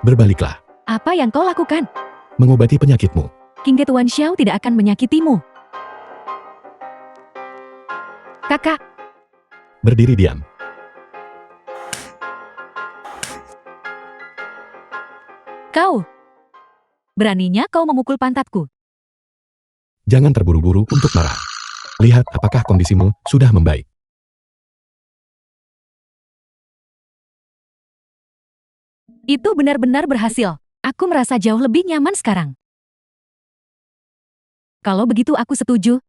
Berbaliklah. Apa yang kau lakukan? Mengobati penyakitmu. King Tuan Xiao tidak akan menyakitimu. Kakak, Berdiri diam. kau. Beraninya kau memukul pantatku. Jangan terburu-buru untuk marah. Lihat apakah kondisimu sudah membaik. Itu benar-benar berhasil. Aku merasa jauh lebih nyaman sekarang. Kalau begitu aku setuju.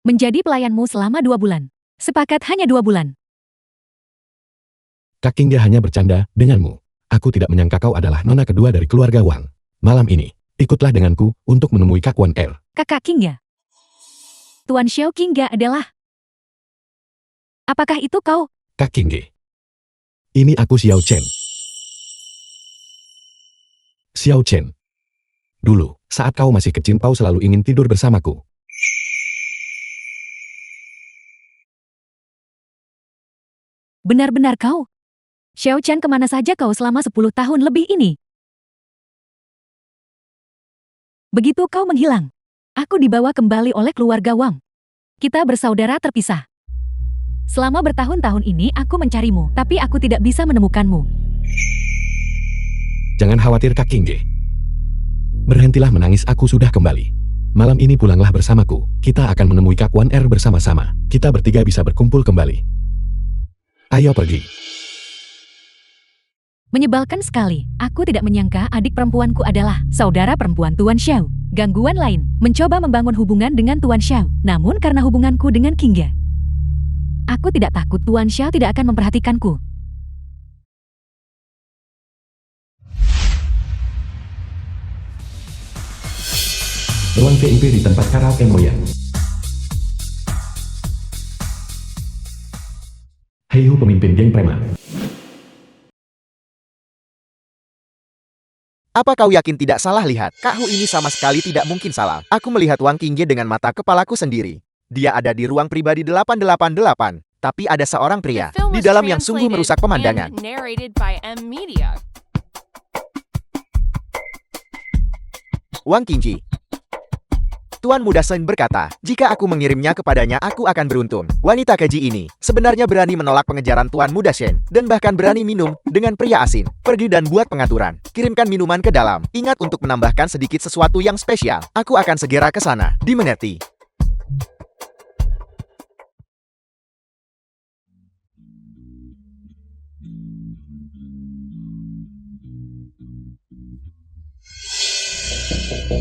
Menjadi pelayanmu selama 2 bulan. Sepakat hanya 2 bulan. Kak King dia hanya bercanda denganmu. Aku tidak menyangka kau adalah nona kedua dari keluarga Wang. Malam ini, ikutlah denganku untuk menemui Kak Wan Er. Kakak King ya? Tuan Xiao King ya adalah. Apakah itu kau? Kak King Ge. Ini aku Xiao Chen. Xiao Chen. Dulu, saat kau masih kecil kau selalu ingin tidur bersamaku. Benar-benar kau? Xiao Chen kemana saja kau selama 10 tahun lebih ini? Begitu kau menghilang. Aku dibawa kembali oleh keluarga Wang. Kita bersaudara terpisah. Selama bertahun-tahun ini aku mencarimu, tapi aku tidak bisa menemukanmu. Jangan khawatir Kak King Ge. Berhentilah menangis, aku sudah kembali. Malam ini pulanglah bersamaku. Kita akan menemui Kak Wan Er bersama-sama. Kita bertiga bisa berkumpul kembali. Ayo pergi. Menyebalkan sekali. Aku tidak menyangka adik perempuanku adalah saudara perempuan Tuan Xiao. Gangguan lain, mencoba membangun hubungan dengan Tuan Xiao. Namun karena hubunganku dengan King Ge, aku tidak takut Tuan Xiao tidak akan memperhatikanku. Ruang VIP di tempat karaoke Moyan. Heihu pemimpin geng preman. Apa kau yakin tidak salah lihat? Kak Hu ini sama sekali tidak mungkin salah. Aku melihat Wang Qingye dengan mata kepalaku sendiri. Dia ada di ruang pribadi 888. Tapi ada seorang pria di dalam yang sungguh merusak pemandangan. Wang Qingye. Tuan Muda Shen berkata, jika aku mengirimnya kepadanya aku akan beruntung. Wanita keji ini sebenarnya berani menolak pengejaran Tuan Muda Shen dan bahkan berani minum dengan pria asin. Pergi dan buat pengaturan. Kirimkan minuman ke dalam. Ingat untuk menambahkan sedikit sesuatu yang spesial. Aku akan segera ke sana. Dimengerti?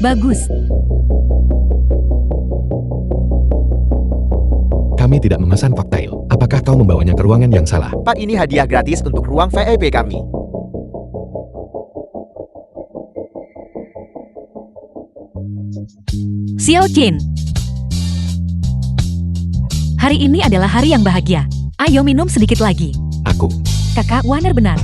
Bagus. Kami tidak memesan koktail. Apakah kau membawanya ke ruangan yang salah? Pak, ini hadiah gratis untuk ruang VIP kami. Xiao Chen. Hari ini adalah hari yang bahagia. Ayo minum sedikit lagi. Aku. Kakak Warner benar.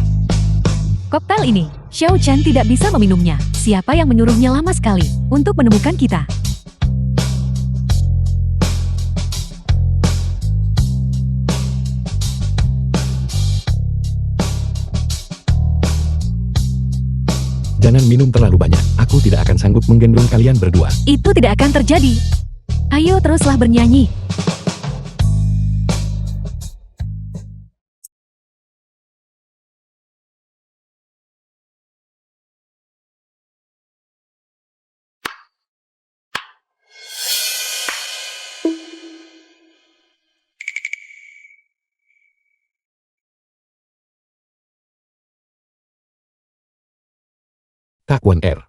Koktail ini, Xiao Chen tidak bisa meminumnya. Siapa yang menyuruhnya lama sekali untuk menemukan kita? Jangan minum terlalu banyak. Aku tidak akan sanggup menggendong kalian berdua. Itu tidak akan terjadi. Ayo teruslah bernyanyi. Kak Wan Er.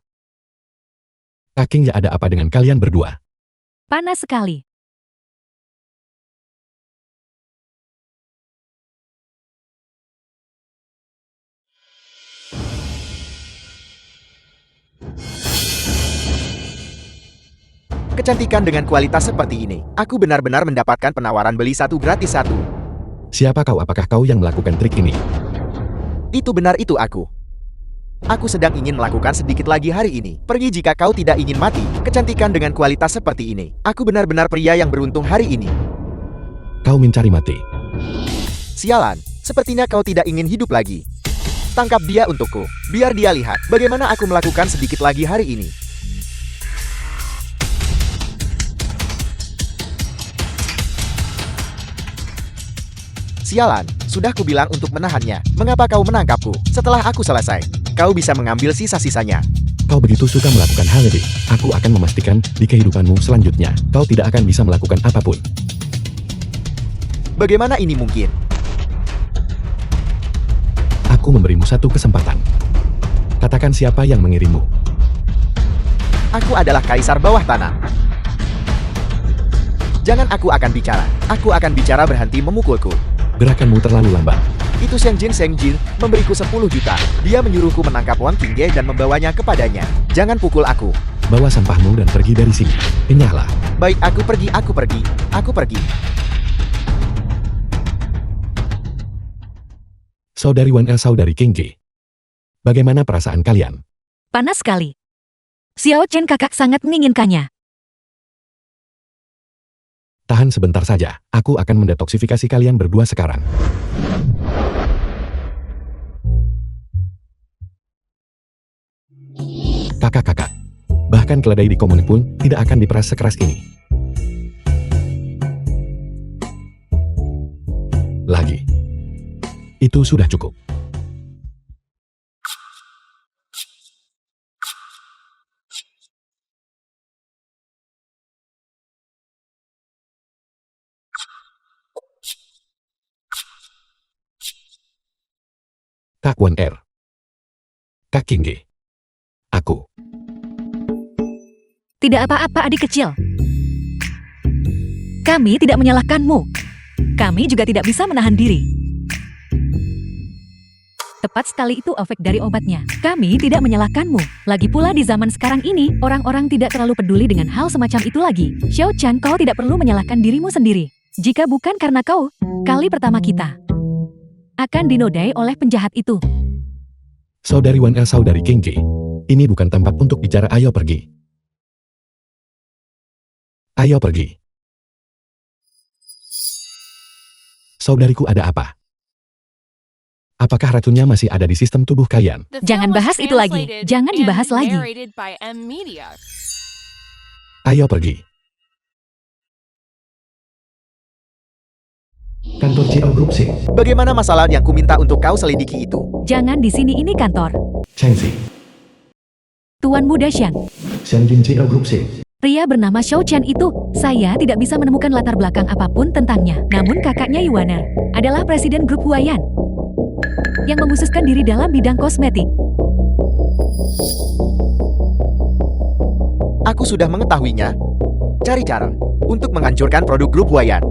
Kak King ya, ada apa dengan kalian berdua? Panas sekali. Kecantikan dengan kualitas seperti ini. Aku benar-benar mendapatkan penawaran beli satu gratis satu. Siapa kau? Apakah kau yang melakukan trik ini? Itu benar, itu aku. Aku sedang ingin melakukan sedikit lagi hari ini. Pergi jika kau tidak ingin mati. Kecantikan dengan kualitas seperti ini. Aku benar-benar pria yang beruntung hari ini. Kau mencari mati. Sialan, sepertinya kau tidak ingin hidup lagi. Tangkap dia untukku. Biar dia lihat bagaimana aku melakukan sedikit lagi hari ini. Sialan, sudah kubilang untuk menahannya. Mengapa kau menangkapku? Setelah aku selesai, kau bisa mengambil sisa-sisanya. Kau begitu suka melakukan hal ini. Aku akan memastikan di kehidupanmu selanjutnya, kau tidak akan bisa melakukan apapun. Bagaimana ini mungkin? Aku memberimu satu kesempatan. Katakan siapa yang mengirimmu. Aku adalah kaisar bawah tanah. Jangan aku akan bicara. Aku akan bicara berhenti memukulku. Gerakanmu terlalu lambat. Itu Seng Jin memberiku 10 juta. Dia menyuruhku menangkap Wang Qingge dan membawanya kepadanya. Jangan pukul aku. Bawa sampahmu dan pergi dari sini. Enyahlah. Baik, aku pergi. Aku pergi. Saudari Wan El, saudari Qingge. Bagaimana perasaan kalian? Panas sekali. Xiao Chen kakak sangat menginginkannya. Tahan sebentar saja, aku akan mendetoksifikasi kalian berdua sekarang. Kakak-kakak, bahkan keledai di komunik pun tidak akan diperas sekeras ini. Lagi. Itu sudah cukup. Kak Wan Er. Kak Qingge. Aku. Tidak apa-apa adik kecil. Kami tidak menyalahkanmu. Kami juga tidak bisa menahan diri. Tepat sekali itu efek dari obatnya. Kami tidak menyalahkanmu. Lagi pula di zaman sekarang ini, orang-orang tidak terlalu peduli dengan hal semacam itu lagi. Xiao Chan, kau tidak perlu menyalahkan dirimu sendiri. Jika bukan karena kau, kali pertama kita akan dinodai oleh penjahat itu. Saudari Wan El, saudari Qingge. Ini bukan tempat untuk bicara, ayo pergi. Ayo pergi. Saudariku, ada apa? Apakah racunnya masih ada di sistem tubuh kalian? Jangan bahas itu lagi. Jangan dibahas lagi. Ayo pergi. Kantor Ciao Group Sing. Bagaimana masalah yang kuminta untuk kau selidiki itu? Jangan di sini, ini kantor Chengxi. Tuan Muda Xiang. Xianjin Ciao Group Sing. Pria bernama Xiao Chen itu, saya tidak bisa menemukan latar belakang apapun tentangnya. Namun kakaknya Yuaner adalah presiden grup Huayan yang mengkhususkan diri dalam bidang kosmetik. Aku sudah mengetahuinya. Cari cara untuk menghancurkan produk grup Huayan.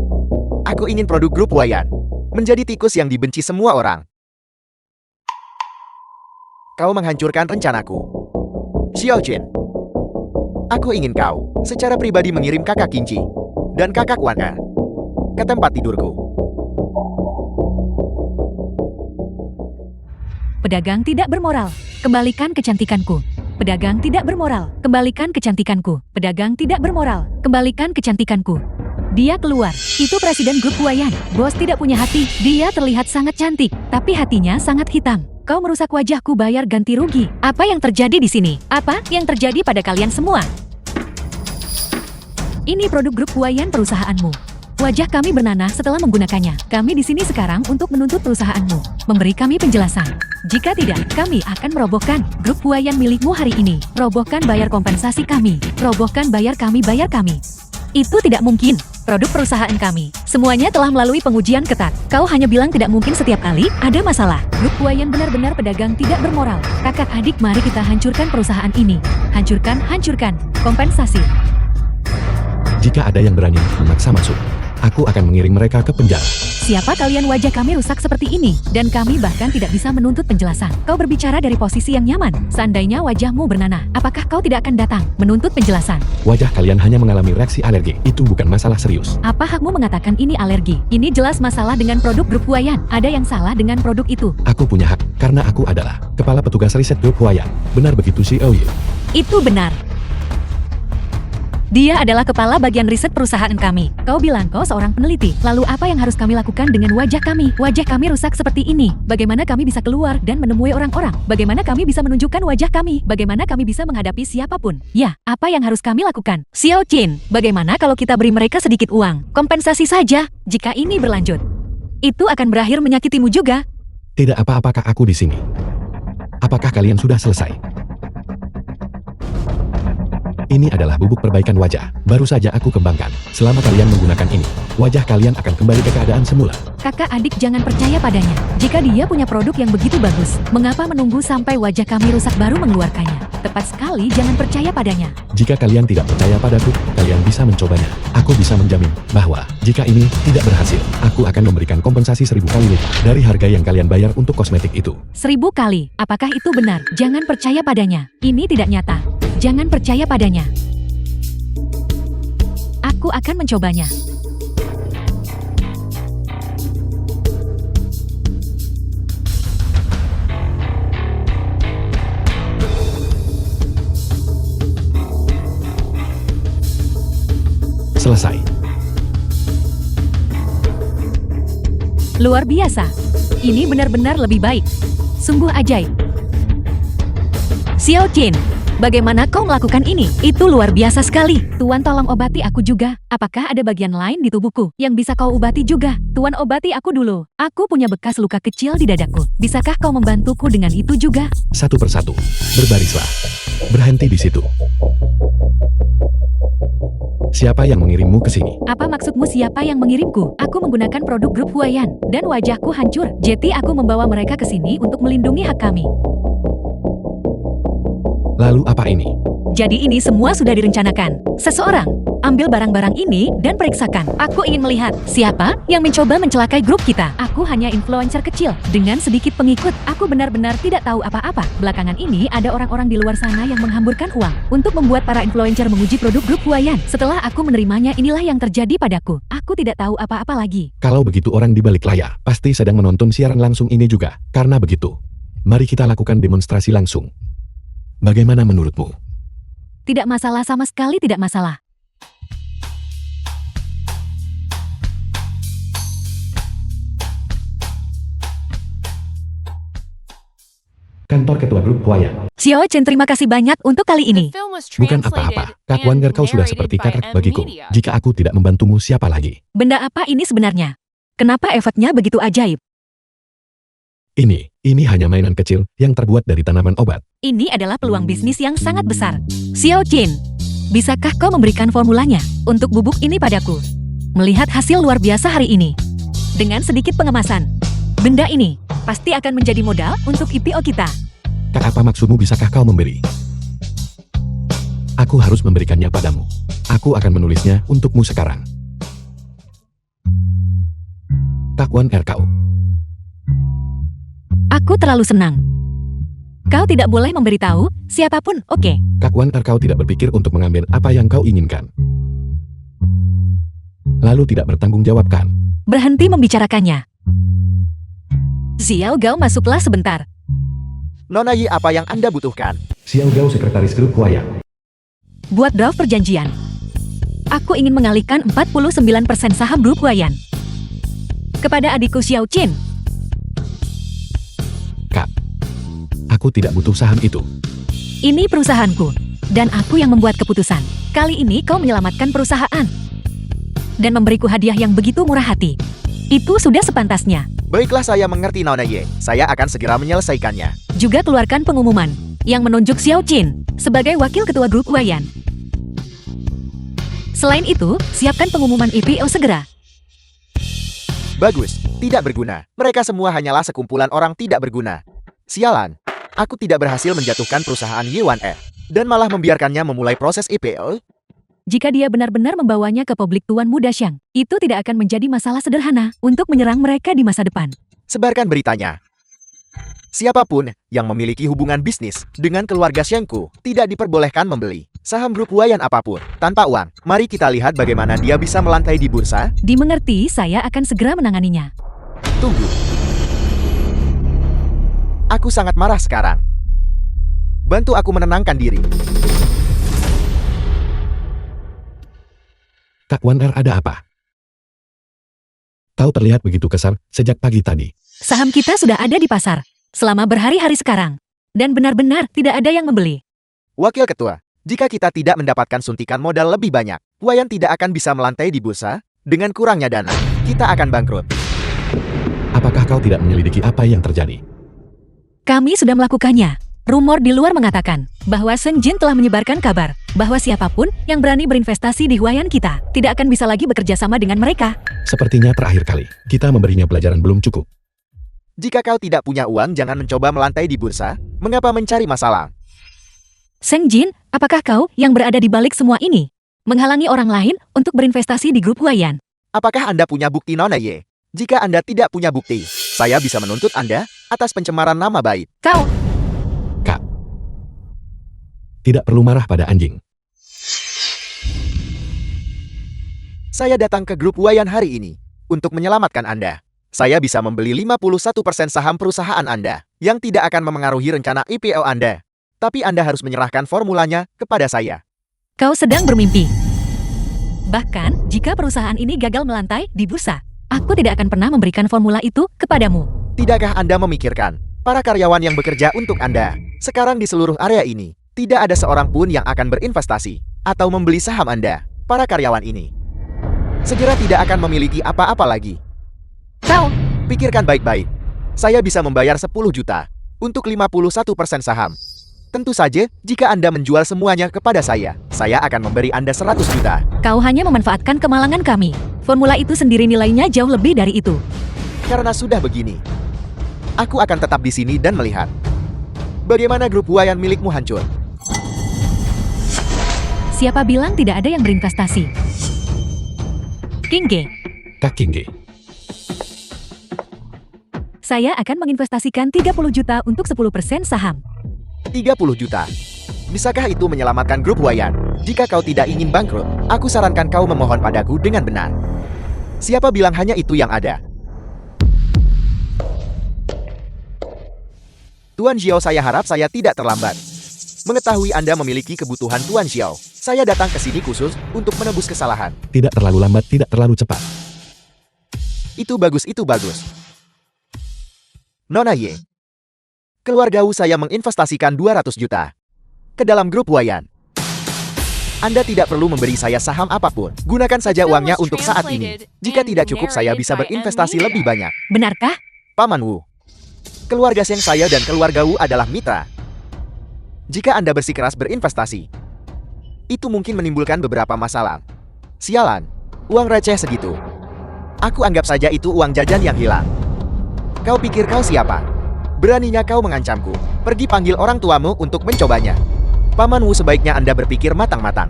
Aku ingin produk grup Huayan menjadi tikus yang dibenci semua orang. Kau menghancurkan rencanaku. Xiao Jin. Aku ingin kau secara pribadi mengirim kakak Qingji dan kakak Wan Er ke tempat tidurku. Pedagang tidak bermoral, kembalikan kecantikanku. Pedagang tidak bermoral, kembalikan kecantikanku. Pedagang tidak bermoral, kembalikan kecantikanku. Dia keluar. Itu presiden grup Huayan. Bos tidak punya hati. Dia terlihat sangat cantik, tapi hatinya sangat hitam. Kau merusak wajahku, bayar ganti rugi. Apa yang terjadi di sini? Apa yang terjadi pada kalian semua? Ini produk grup Huayan perusahaanmu. Wajah kami bernanah setelah menggunakannya. Kami di sini sekarang untuk menuntut perusahaanmu. Memberi kami penjelasan. Jika tidak, kami akan merobohkan grup Huayan milikmu hari ini. Robohkan, bayar kompensasi kami. Robohkan, bayar kami. Itu tidak mungkin. Produk perusahaan kami semuanya telah melalui pengujian ketat. Kau hanya bilang tidak mungkin setiap kali ada masalah. Grup Huayan benar-benar pedagang tidak bermoral. Kakak adik, mari kita hancurkan perusahaan ini. Hancurkan. Kompensasi. Jika ada yang berani memaksa masuk, aku akan mengiring mereka ke penjara. Siapa kalian? Wajah kami rusak seperti ini, dan kami bahkan tidak bisa menuntut penjelasan. Kau berbicara dari posisi yang nyaman. Seandainya wajahmu bernanah, apakah kau tidak akan datang menuntut penjelasan? Wajah kalian hanya mengalami reaksi alergi. Itu bukan masalah serius. Apa hakmu mengatakan ini alergi? Ini jelas masalah dengan produk grup Huayan. Ada yang salah dengan produk itu. Aku punya hak, karena aku adalah kepala petugas riset grup Huayan. Benar begitu, Xiao Yi? Itu benar. Dia adalah kepala bagian riset perusahaan kami. Kau bilang kau seorang peneliti. Lalu apa yang harus kami lakukan dengan wajah kami? Wajah kami rusak seperti ini. Bagaimana kami bisa keluar dan menemui orang-orang? Bagaimana kami bisa menunjukkan wajah kami? Bagaimana kami bisa menghadapi siapapun? Ya, apa yang harus kami lakukan? Xiao Qin, bagaimana kalau kita beri mereka sedikit uang? Kompensasi saja. Jika ini berlanjut, itu akan berakhir menyakitimu juga. Tidak apa-apakah aku di sini? Apakah kalian sudah selesai? Ini adalah bubuk perbaikan wajah. Baru saja aku kembangkan. Selama kalian menggunakan ini, wajah kalian akan kembali ke keadaan semula. Kakak adik jangan percaya padanya. Jika dia punya produk yang begitu bagus, mengapa menunggu sampai wajah kami rusak baru mengeluarkannya? Tepat sekali, jangan percaya padanya. Jika kalian tidak percaya padaku, kalian bisa mencobanya. Aku bisa menjamin bahwa jika ini tidak berhasil, aku akan memberikan kompensasi 1000 kali lipat dari harga yang kalian bayar untuk kosmetik itu. 1000 kali. Apakah itu benar? Jangan percaya padanya. Ini tidak nyata. Jangan percaya padanya. Aku akan mencobanya. Selesai. Luar biasa. Ini benar-benar lebih baik. Sungguh ajaib. Xiao Qin, bagaimana kau melakukan ini? Itu luar biasa sekali. Tuan, tolong obati aku juga. Apakah ada bagian lain di tubuhku yang bisa kau obati juga? Tuan, obati aku dulu. Aku punya bekas luka kecil di dadaku. Bisakah kau membantuku dengan itu juga? Satu persatu. Berbarislah. Berhenti di situ. Siapa yang mengirimmu ke sini? Apa maksudmu siapa yang mengirimku? Aku menggunakan produk grup Huayan, dan wajahku hancur. Jadi aku membawa mereka ke sini untuk melindungi hak kami. Lalu apa ini? Jadi ini semua sudah direncanakan. Seseorang, ambil barang-barang ini dan periksakan. Aku ingin melihat siapa yang mencoba mencelakai grup kita. Aku hanya influencer kecil dengan sedikit pengikut. Aku benar-benar tidak tahu apa-apa. Belakangan ini ada orang-orang di luar sana yang menghamburkan uang untuk membuat para influencer menguji produk grup Huayan. Setelah aku menerimanya, inilah yang terjadi padaku. Aku tidak tahu apa-apa lagi. Kalau begitu orang di balik layar pasti sedang menonton siaran langsung ini juga. Karena begitu, mari kita lakukan demonstrasi langsung. Bagaimana menurutmu? Tidak masalah, sama sekali tidak masalah. Kantor Ketua Grup Huayan. Xiao Chen, terima kasih banyak untuk kali ini. Bukan apa-apa, Kak Wanger, kau sudah seperti kakak bagiku. Jika aku tidak membantumu, siapa lagi? Benda apa ini sebenarnya? Kenapa efeknya begitu ajaib? Ini hanya mainan kecil yang terbuat dari tanaman obat. Ini adalah peluang bisnis yang sangat besar. Xiao Qin, bisakah kau memberikan formulanya untuk bubuk ini padaku? Melihat hasil luar biasa hari ini. Dengan sedikit pengemasan, benda ini pasti akan menjadi modal untuk IPO kita. Kak, apa maksudmu? Bisakah kau memberi? Aku harus memberikannya padamu. Aku akan menulisnya untukmu sekarang. Kak Wanger, kau. Aku terlalu senang. Kau tidak boleh memberitahu siapapun, oke? Kak Wanger, kau tidak berpikir untuk mengambil apa yang kau inginkan. Lalu tidak bertanggung jawabkan. Berhenti membicarakannya. Xiao Gao, masuklah sebentar. Nona Yi, apa yang Anda butuhkan? Xiao Gao, sekretaris grup Huayan. Buat draft perjanjian. Aku ingin mengalihkan 49% saham grup Huayan kepada adikku Xiao Qin. Kak, aku tidak butuh saham itu. Ini perusahaanku, dan aku yang membuat keputusan. Kali ini kau menyelamatkan perusahaan dan memberiku hadiah yang begitu murah hati. Itu sudah sepantasnya. Baiklah, saya mengerti Nona Ye. Saya akan segera menyelesaikannya. Juga keluarkan pengumuman yang menunjuk Xiao Qin sebagai wakil ketua grup Huayan. Selain itu, siapkan pengumuman IPO segera. Bagus, tidak berguna. Mereka semua hanyalah sekumpulan orang tidak berguna. Sialan, aku tidak berhasil menjatuhkan perusahaan Y1F dan malah membiarkannya memulai proses IPO. Jika dia benar-benar membawanya ke publik Tuan Muda Xiang, itu tidak akan menjadi masalah sederhana untuk menyerang mereka di masa depan. Sebarkan beritanya. Siapapun yang memiliki hubungan bisnis dengan keluarga Xiangku tidak diperbolehkan membeli saham grup Huayan apapun tanpa uang. Mari kita lihat bagaimana dia bisa melantai di bursa. Dimengerti, saya akan segera menanganinya. Tunggu. Aku sangat marah sekarang. Bantu aku menenangkan diri. Wan Er, ada apa? Kau terlihat begitu kesal sejak pagi tadi. Saham kita sudah ada di pasar selama berhari-hari sekarang. Dan benar-benar tidak ada yang membeli. Wakil Ketua, jika kita tidak mendapatkan suntikan modal lebih banyak, Wayan tidak akan bisa melantai di bursa. Dengan kurangnya dana, kita akan bangkrut. Apakah kau tidak menyelidiki apa yang terjadi? Kami sudah melakukannya. Rumor di luar mengatakan bahwa Seng Jin telah menyebarkan kabar bahwa siapapun yang berani berinvestasi di Huayan kita tidak akan bisa lagi bekerja sama dengan mereka. Sepertinya terakhir kali, kita memberinya pelajaran belum cukup. Jika kau tidak punya uang, jangan mencoba melantai di bursa. Mengapa mencari masalah? Seng Jin, apakah kau yang berada di balik semua ini? Menghalangi orang lain untuk berinvestasi di grup Huayan. Apakah Anda punya bukti, Nona Ye? Jika Anda tidak punya bukti, saya bisa menuntut Anda atas pencemaran nama baik. Kau, Kak, tidak perlu marah pada anjing. Saya datang ke grup Wayan hari ini untuk menyelamatkan Anda. Saya bisa membeli 51% saham perusahaan Anda yang tidak akan memengaruhi rencana IPO Anda. Tapi Anda harus menyerahkan formulanya kepada saya. kau sedang bermimpi. Bahkan, jika perusahaan ini gagal melantai di bursa, aku tidak akan pernah memberikan formula itu kepadamu. Tidakkah Anda memikirkan para karyawan yang bekerja untuk Anda sekarang di seluruh area ini? Tidak ada seorang pun yang akan berinvestasi atau membeli saham Anda. Para karyawan ini segera tidak akan memiliki apa-apa lagi. Kau, Pikirkan baik-baik. Saya bisa membayar 10 juta untuk 51% saham. Tentu saja, jika Anda menjual semuanya kepada saya akan memberi Anda 100 juta. kau hanya memanfaatkan kemalangan kami. Formula itu sendiri nilainya jauh lebih dari itu. Karena sudah begini, aku akan tetap di sini dan melihat bagaimana grup Wayan milikmu hancur. Siapa bilang tidak ada yang berinvestasi? King Ge, Kak Kingge, saya akan menginvestasikan 30 juta untuk 10% saham. 30 juta. Bisakah itu menyelamatkan grup Wayan? Jika kau tidak ingin bangkrut, aku sarankan kau memohon padaku dengan benar. Siapa bilang hanya itu yang ada? Tuan Xiao, saya harap saya tidak terlambat. Mengetahui Anda memiliki kebutuhan Tuan Xiao, saya datang ke sini khusus untuk menebus kesalahan. tidak terlalu lambat, tidak terlalu cepat. Itu bagus, itu bagus. Nona Ye, keluarga Wu saya menginvestasikan 200 juta ke dalam grup Wayan. Anda tidak perlu memberi saya saham apapun. Gunakan saja uangnya untuk saat ini. Jika tidak cukup, saya bisa berinvestasi lebih banyak. Benarkah? Paman Wu, keluarga Seng saya dan keluarga Wu adalah mitra. Jika Anda bersikeras berinvestasi, itu mungkin menimbulkan beberapa masalah. Sialan, uang receh segitu. Aku anggap saja itu uang jajan yang hilang. Kau pikir kau siapa? Beraninya kau mengancamku. Pergi panggil orang tuamu untuk mencobanya. Paman Wu, sebaiknya Anda berpikir matang-matang.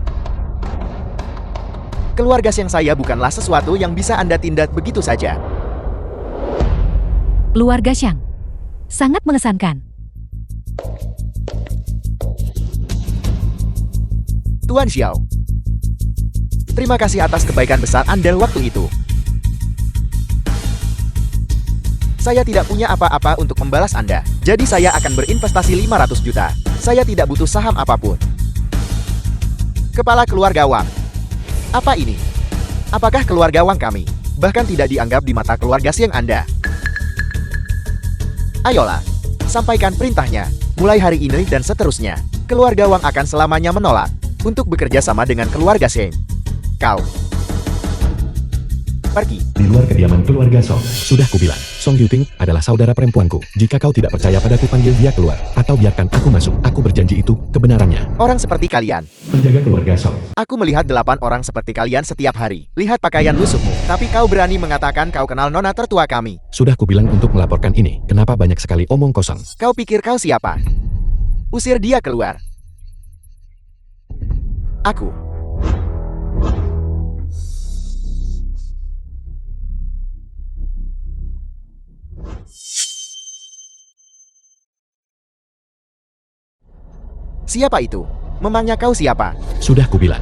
Keluarga Seng saya bukanlah sesuatu yang bisa Anda tindak begitu saja. Keluarga Xiang. Sangat mengesankan. Tuan Xiao, terima kasih atas kebaikan besar Anda waktu itu. Saya tidak punya apa-apa untuk membalas Anda, jadi saya akan berinvestasi 500 juta. Saya tidak butuh saham apapun. Kepala keluarga Wang. Apa ini? Apakah keluarga Wang kami bahkan tidak dianggap di mata keluarga Siang Anda? Ayolah, sampaikan perintahnya. Mulai hari ini dan seterusnya, keluarga Wang akan selamanya menolak untuk bekerja sama dengan keluarga Siang. Kau pergi. Di luar kediaman keluarga Song, sudah kubilang, Song Yuting adalah saudara perempuanku. Jika kau tidak percaya padaku, panggil dia keluar. Atau biarkan aku masuk. Aku berjanji itu kebenarannya. Orang seperti kalian. Menjaga keluarga Song. Aku melihat 8 orang seperti kalian setiap hari. Lihat pakaian musuhmu. Tapi kau berani mengatakan kau kenal nona tertua kami. Sudah kubilang untuk melaporkan ini. Kenapa banyak sekali omong kosong? Kau pikir kau siapa? Usir dia keluar. Aku. Siapa itu? Memangnya kau siapa? Sudah kubilang.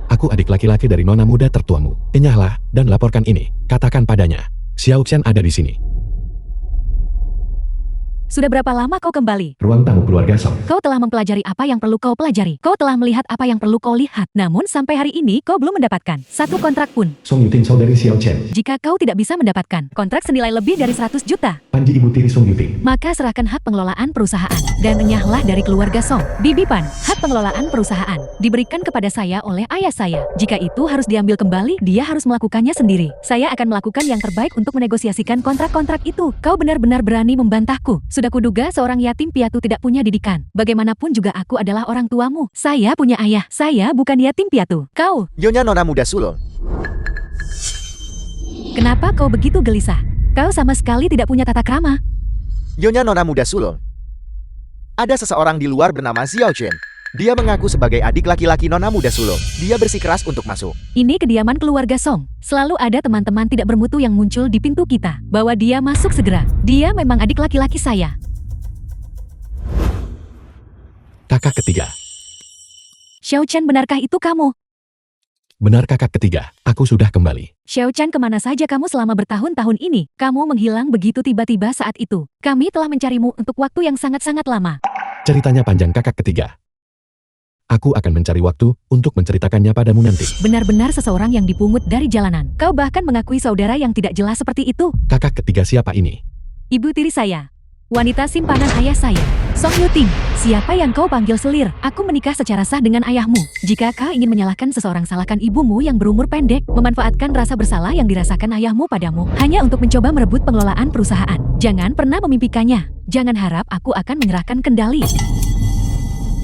Aku adik laki-laki dari nona muda tertuamu. Enyahlah dan laporkan ini. Katakan padanya, Xiao Qian ada di sini. Sudah berapa lama kau kembali? Ruang tamu keluarga Song. Kau telah mempelajari apa yang perlu kau pelajari. Kau telah melihat apa yang perlu kau lihat. Namun sampai hari ini kau belum mendapatkan satu kontrak pun. Song Yuting saudari Xiao Chen. Jika kau tidak bisa mendapatkan kontrak senilai lebih dari 100 juta, Panji ibu tiri Song Yuting. maka serahkan hak pengelolaan perusahaan dan renyahlah dari keluarga Song. Bibi Pan, hak pengelolaan perusahaan diberikan kepada saya oleh ayah saya. Jika itu harus diambil kembali, dia harus melakukannya sendiri. Saya akan melakukan yang terbaik untuk menegosiasikan kontrak-kontrak itu. Kau benar-benar berani membantahku. Sudah kuduga seorang yatim piatu tidak punya didikan. Bagaimanapun juga aku adalah orang tuamu. Saya punya ayah. Saya bukan yatim piatu. Kau, Nyonya Nona Muda Sulung. kenapa kau begitu gelisah? Kau sama sekali tidak punya tata krama. Nyonya Nona Muda Sulung. Ada seseorang di luar bernama Xiao Chen. Dia mengaku sebagai adik laki-laki Nona Muda Sulung. Dia bersikeras untuk masuk. Ini kediaman keluarga Song. Selalu ada teman-teman tidak bermutu yang muncul di pintu kita. Bawa dia masuk segera. Dia memang adik laki-laki saya. Kakak ketiga. Xiao Chen, benarkah itu kamu? Benar kakak ketiga, aku sudah kembali. Xiao Chen, kemana saja kamu selama bertahun-tahun ini? Kamu menghilang begitu tiba-tiba saat itu. Kami telah mencarimu untuk waktu yang sangat-sangat lama. Ceritanya panjang kakak ketiga. Aku akan mencari waktu untuk menceritakannya padamu nanti. Benar-benar seseorang yang dipungut dari jalanan. Kau bahkan mengakui saudara yang tidak jelas seperti itu. Kakak ketiga siapa ini? Ibu tiri saya. Wanita simpanan ayah saya. Song Yuting, siapa yang kau panggil selir? Aku menikah secara sah dengan ayahmu. Jika kau ingin menyalahkan seseorang, salahkan ibumu yang berumur pendek, memanfaatkan rasa bersalah yang dirasakan ayahmu padamu, hanya untuk mencoba merebut pengelolaan perusahaan. Jangan pernah memimpikannya. Jangan harap aku akan menyerahkan kendali.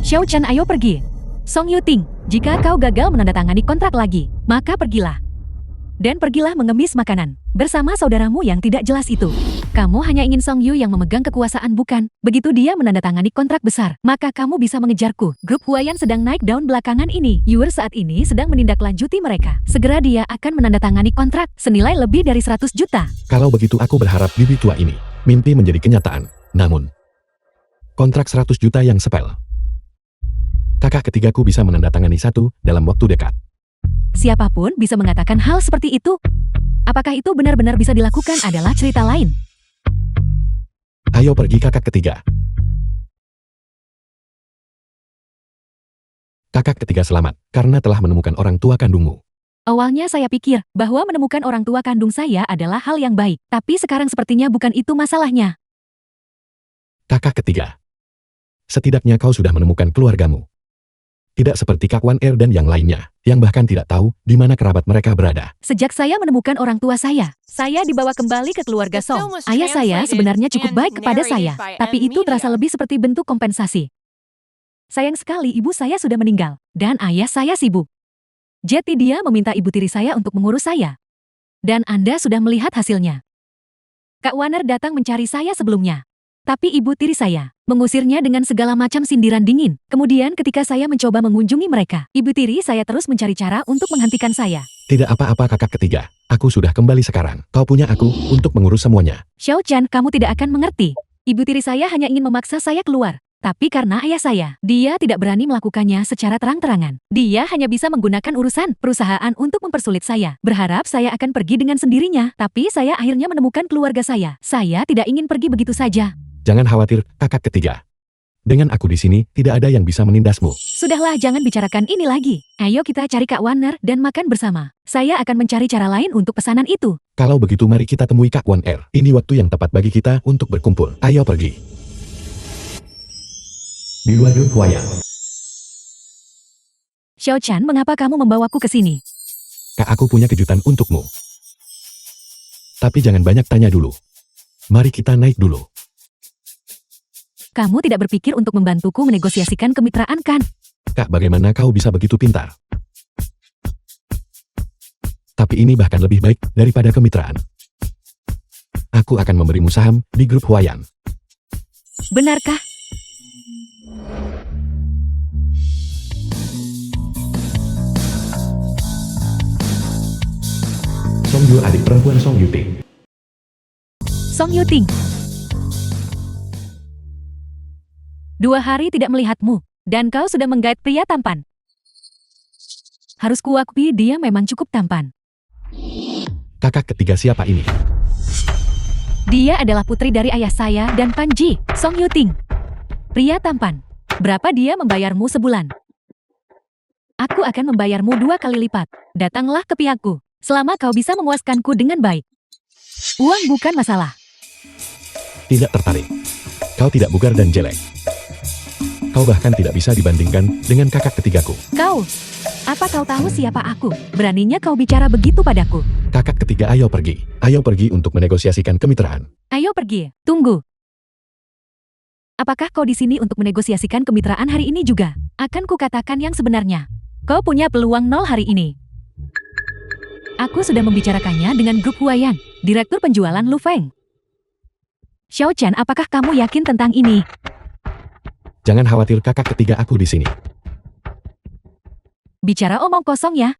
Xiao Chen, ayo pergi. Song Yuting, jika kau gagal menandatangani kontrak lagi, maka pergilah. Dan pergilah mengemis makanan bersama saudaramu yang tidak jelas itu. Kamu hanya ingin Song Yu yang memegang kekuasaan, bukan? Begitu dia menandatangani kontrak besar, maka kamu bisa mengejarku. Grup Huayan sedang naik daun belakangan ini. Yuer saat ini sedang menindaklanjuti mereka. Segera dia akan menandatangani kontrak senilai lebih dari 100 juta. Kalau begitu aku berharap bibi tua ini mimpi menjadi kenyataan. Namun, kontrak 100 juta yang sepel. Kakak ketigaku bisa menandatangani satu dalam waktu dekat. Siapapun bisa mengatakan hal seperti itu. Apakah itu benar-benar bisa dilakukan adalah cerita lain. Ayo pergi kakak ketiga. Kakak ketiga selamat, karena telah menemukan orang tua kandungmu. Awalnya saya pikir bahwa menemukan orang tua kandung saya adalah hal yang baik. Tapi sekarang sepertinya bukan itu masalahnya. Kakak ketiga. Setidaknya kau sudah menemukan keluargamu. Tidak seperti Kak Wan Er dan yang lainnya, yang bahkan tidak tahu di mana kerabat mereka berada. Sejak saya menemukan orang tua saya dibawa kembali ke keluarga Song. Ayah saya sebenarnya cukup baik kepada saya, tapi itu terasa lebih seperti bentuk kompensasi. Sayang sekali ibu saya sudah meninggal, dan ayah saya sibuk. Jadi dia meminta ibu tiri saya untuk mengurus saya. Dan Anda sudah melihat hasilnya. Kak Warner datang mencari saya sebelumnya. Tapi ibu tiri saya mengusirnya dengan segala macam sindiran dingin. Kemudian ketika saya mencoba mengunjungi mereka, ibu tiri saya terus mencari cara untuk menghentikan saya. Tidak apa-apa kakak ketiga, aku sudah kembali sekarang. Kau punya aku untuk mengurus semuanya. Xiao Chen, kamu tidak akan mengerti. Ibu tiri saya hanya ingin memaksa saya keluar. Tapi karena ayah saya, dia tidak berani melakukannya secara terang-terangan. Dia hanya bisa menggunakan urusan perusahaan untuk mempersulit saya. Berharap saya akan pergi dengan sendirinya. Tapi saya akhirnya menemukan keluarga saya. Saya tidak ingin pergi begitu saja. Jangan khawatir, kakak ketiga. Dengan aku di sini, tidak ada yang bisa menindasmu. Sudahlah, jangan bicarakan ini lagi. Ayo kita cari Kak Warner dan makan bersama. Saya akan mencari cara lain untuk pesanan itu. Kalau begitu mari kita temui Kak Wan Er. Ini waktu yang tepat bagi kita untuk berkumpul. Ayo pergi. Di luar grup Huayan. Xiao Chen, mengapa kamu membawaku ke sini? Kak, aku punya kejutan untukmu. Tapi jangan banyak tanya dulu. Mari kita naik dulu. Kamu tidak berpikir untuk membantuku menegosiasikan kemitraan, kan? Kak, bagaimana kau bisa begitu pintar? Tapi ini bahkan lebih baik daripada kemitraan. Aku akan memberimu saham di grup Huayan. Benarkah? Song Yu, adik perempuan Song Yuting. Song Yuting. 2 hari tidak melihatmu, dan kau sudah menggait pria tampan. Harus kuakui dia memang cukup tampan. Kakak ketiga siapa ini? Dia adalah putri dari ayah saya dan Panji, Song Yuting. Pria tampan. Berapa dia membayarmu sebulan? Aku akan membayarmu 2 kali lipat. Datanglah ke pihakku, selama kau bisa memuaskanku dengan baik. Uang bukan masalah. Tidak tertarik. Kau tidak bugar dan jelek. Kau bahkan tidak bisa dibandingkan dengan kakak ketigaku. Kau, apa kau tahu siapa aku? Beraninya kau bicara begitu padaku. Kakak ketiga, ayo pergi. Ayo pergi untuk menegosiasikan kemitraan. Ayo pergi, tunggu. Apakah kau di sini untuk menegosiasikan kemitraan hari ini juga? Akan kukatakan yang sebenarnya. Kau punya peluang 0 hari ini. Aku sudah membicarakannya dengan grup Huayan, Direktur Penjualan Lu Feng. Xiao Chen, apakah kamu yakin tentang ini? Jangan khawatir, kakak ketiga aku di sini. Bicara omong kosong ya.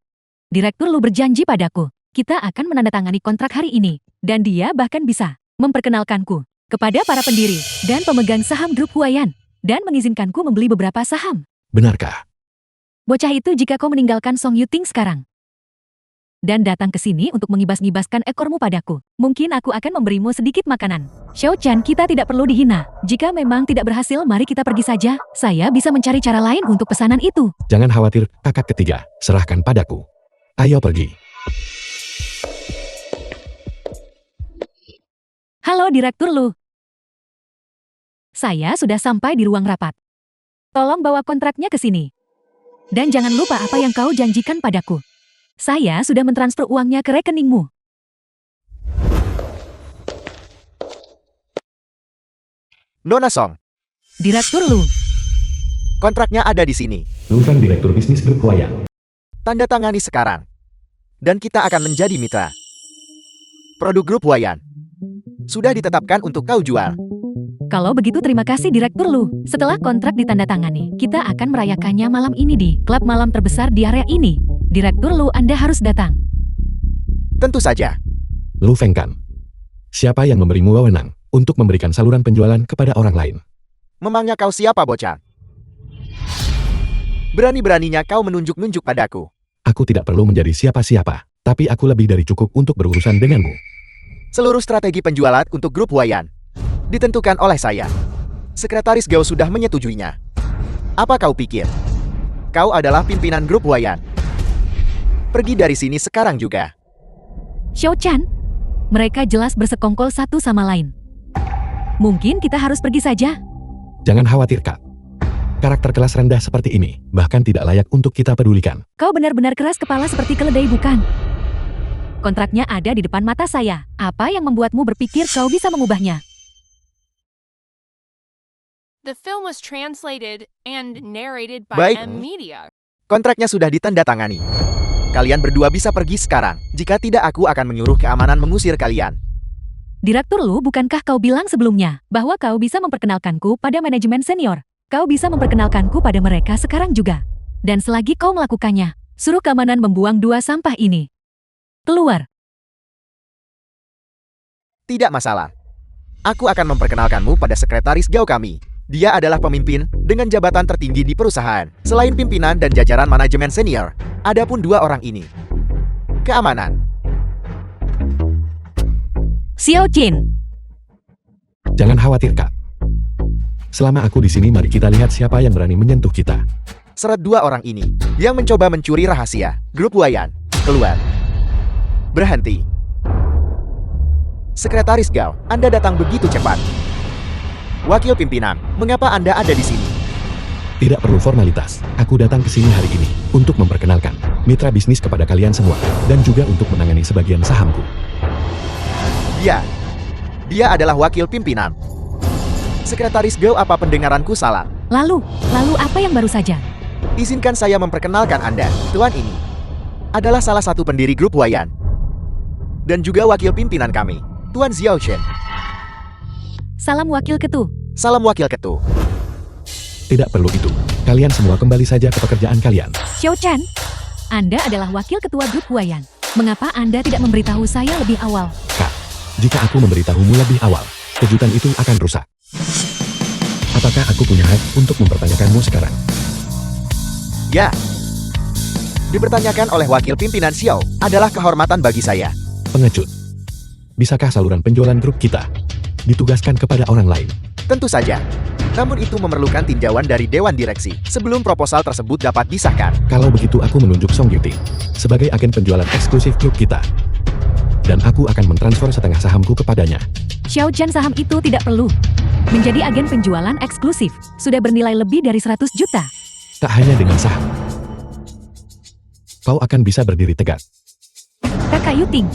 Direktur Lu berjanji padaku, kita akan menandatangani kontrak hari ini. Dan dia bahkan bisa memperkenalkanku kepada para pendiri dan pemegang saham grup Huayan. Dan mengizinkanku membeli beberapa saham. Benarkah? Bocah itu jika kau meninggalkan Song Yuting sekarang dan datang ke sini untuk mengibas-ngibaskan ekormu padaku, mungkin aku akan memberimu sedikit makanan. Xiao Chen, kita tidak perlu dihina. Jika memang tidak berhasil, mari kita pergi saja. Saya bisa mencari cara lain untuk pesanan itu. Jangan khawatir, kakak ketiga. Serahkan padaku. Ayo pergi. Halo Direktur Lu. Saya sudah sampai di ruang rapat. Tolong bawa kontraknya ke sini. Dan jangan lupa apa yang kau janjikan padaku. Saya sudah mentransfer uangnya ke rekeningmu. Nona Song, Direktur Lu. kontraknya ada di sini. Lu Feng, Direktur Bisnis Grup Huayan. Tanda tangani sekarang. Dan kita akan menjadi mitra. Produk grup Huayan sudah ditetapkan untuk kau jual. Kalau begitu terima kasih Direktur Lu. Setelah kontrak ditandatangani, kita akan merayakannya malam ini di klub malam terbesar di area ini. Direktur Lu, Anda harus datang. Tentu saja. Lu Feng kan? Siapa yang memberimu wewenang untuk memberikan saluran penjualan kepada orang lain? Memangnya kau siapa, bocah? Berani-beraninya kau menunjuk-nunjuk padaku. Aku tidak perlu menjadi siapa-siapa, tapi aku lebih dari cukup untuk berurusan denganmu. Seluruh strategi penjualan untuk grup Huayan ditentukan oleh saya. Sekretaris Gao sudah menyetujuinya. Apa kau pikir? Kau adalah pimpinan grup Huayan. Pergi dari sini sekarang juga. Xiao Chen, mereka jelas bersekongkol satu sama lain. Mungkin kita harus pergi saja. Jangan khawatir, Kak. Karakter kelas rendah seperti ini bahkan tidak layak untuk kita pedulikan. Kau benar-benar keras kepala seperti keledai, bukan? Kontraknya ada di depan mata saya. Apa yang membuatmu berpikir kau bisa mengubahnya? The film was translated and narrated by Baik. M Media. Kontraknya sudah ditandatangani. Kalian berdua bisa pergi sekarang. Jika tidak, aku akan menyuruh keamanan mengusir kalian. Direktur Lu, bukankah kau bilang sebelumnya bahwa kau bisa memperkenalkanku pada manajemen senior? Kau bisa memperkenalkanku pada mereka sekarang juga. Dan selagi kau melakukannya, suruh keamanan membuang 2 sampah ini. Keluar. Tidak masalah. Aku akan memperkenalkanmu pada sekretaris Gao kami. Dia adalah pemimpin dengan jabatan tertinggi di perusahaan. Selain pimpinan dan jajaran manajemen senior, ada pun 2 orang ini. Keamanan. Xiao Jin. Jangan khawatir, Kak. Selama aku di sini, mari kita lihat siapa yang berani menyentuh kita. Seret 2 orang ini yang mencoba mencuri rahasia grup Huayan. Keluar. Berhenti. Sekretaris Gao, Anda datang begitu cepat. Wakil pimpinan, mengapa Anda ada di sini? Tidak perlu formalitas. Aku datang ke sini hari ini untuk memperkenalkan mitra bisnis kepada kalian semua dan juga untuk menangani sebagian sahamku. Dia adalah wakil pimpinan. Sekretaris Gao, apa pendengaranku salah? Lalu apa yang baru saja? Izinkan saya memperkenalkan Anda. Tuan ini adalah salah satu pendiri grup Huayan. Dan juga wakil pimpinan kami, Tuan Xiao Chen. Salam Wakil Ketu. Salam Wakil Ketu. Tidak perlu itu. Kalian semua kembali saja ke pekerjaan kalian. Xiao Chen, Anda adalah wakil ketua grup Huayan. Mengapa Anda tidak memberitahu saya lebih awal? Kak, jika aku memberitahumu lebih awal, kejutan itu akan rusak. Apakah aku punya hak untuk mempertanyakanmu sekarang? Ya. Dipertanyakan oleh wakil pimpinan Xiao adalah kehormatan bagi saya. Pengecut. Bisakah saluran penjualan grup kita ditugaskan kepada orang lain. Tentu saja. Namun itu memerlukan tinjauan dari Dewan Direksi sebelum proposal tersebut dapat disahkan. Kalau begitu aku menunjuk Song Yuting sebagai agen penjualan eksklusif klub kita. Dan aku akan mentransfer setengah sahamku kepadanya. Xiao Chan, saham itu tidak perlu. Menjadi agen penjualan eksklusif sudah bernilai lebih dari 100 juta. Tak hanya dengan saham. Kau akan bisa berdiri tegak. Kakak Yuting,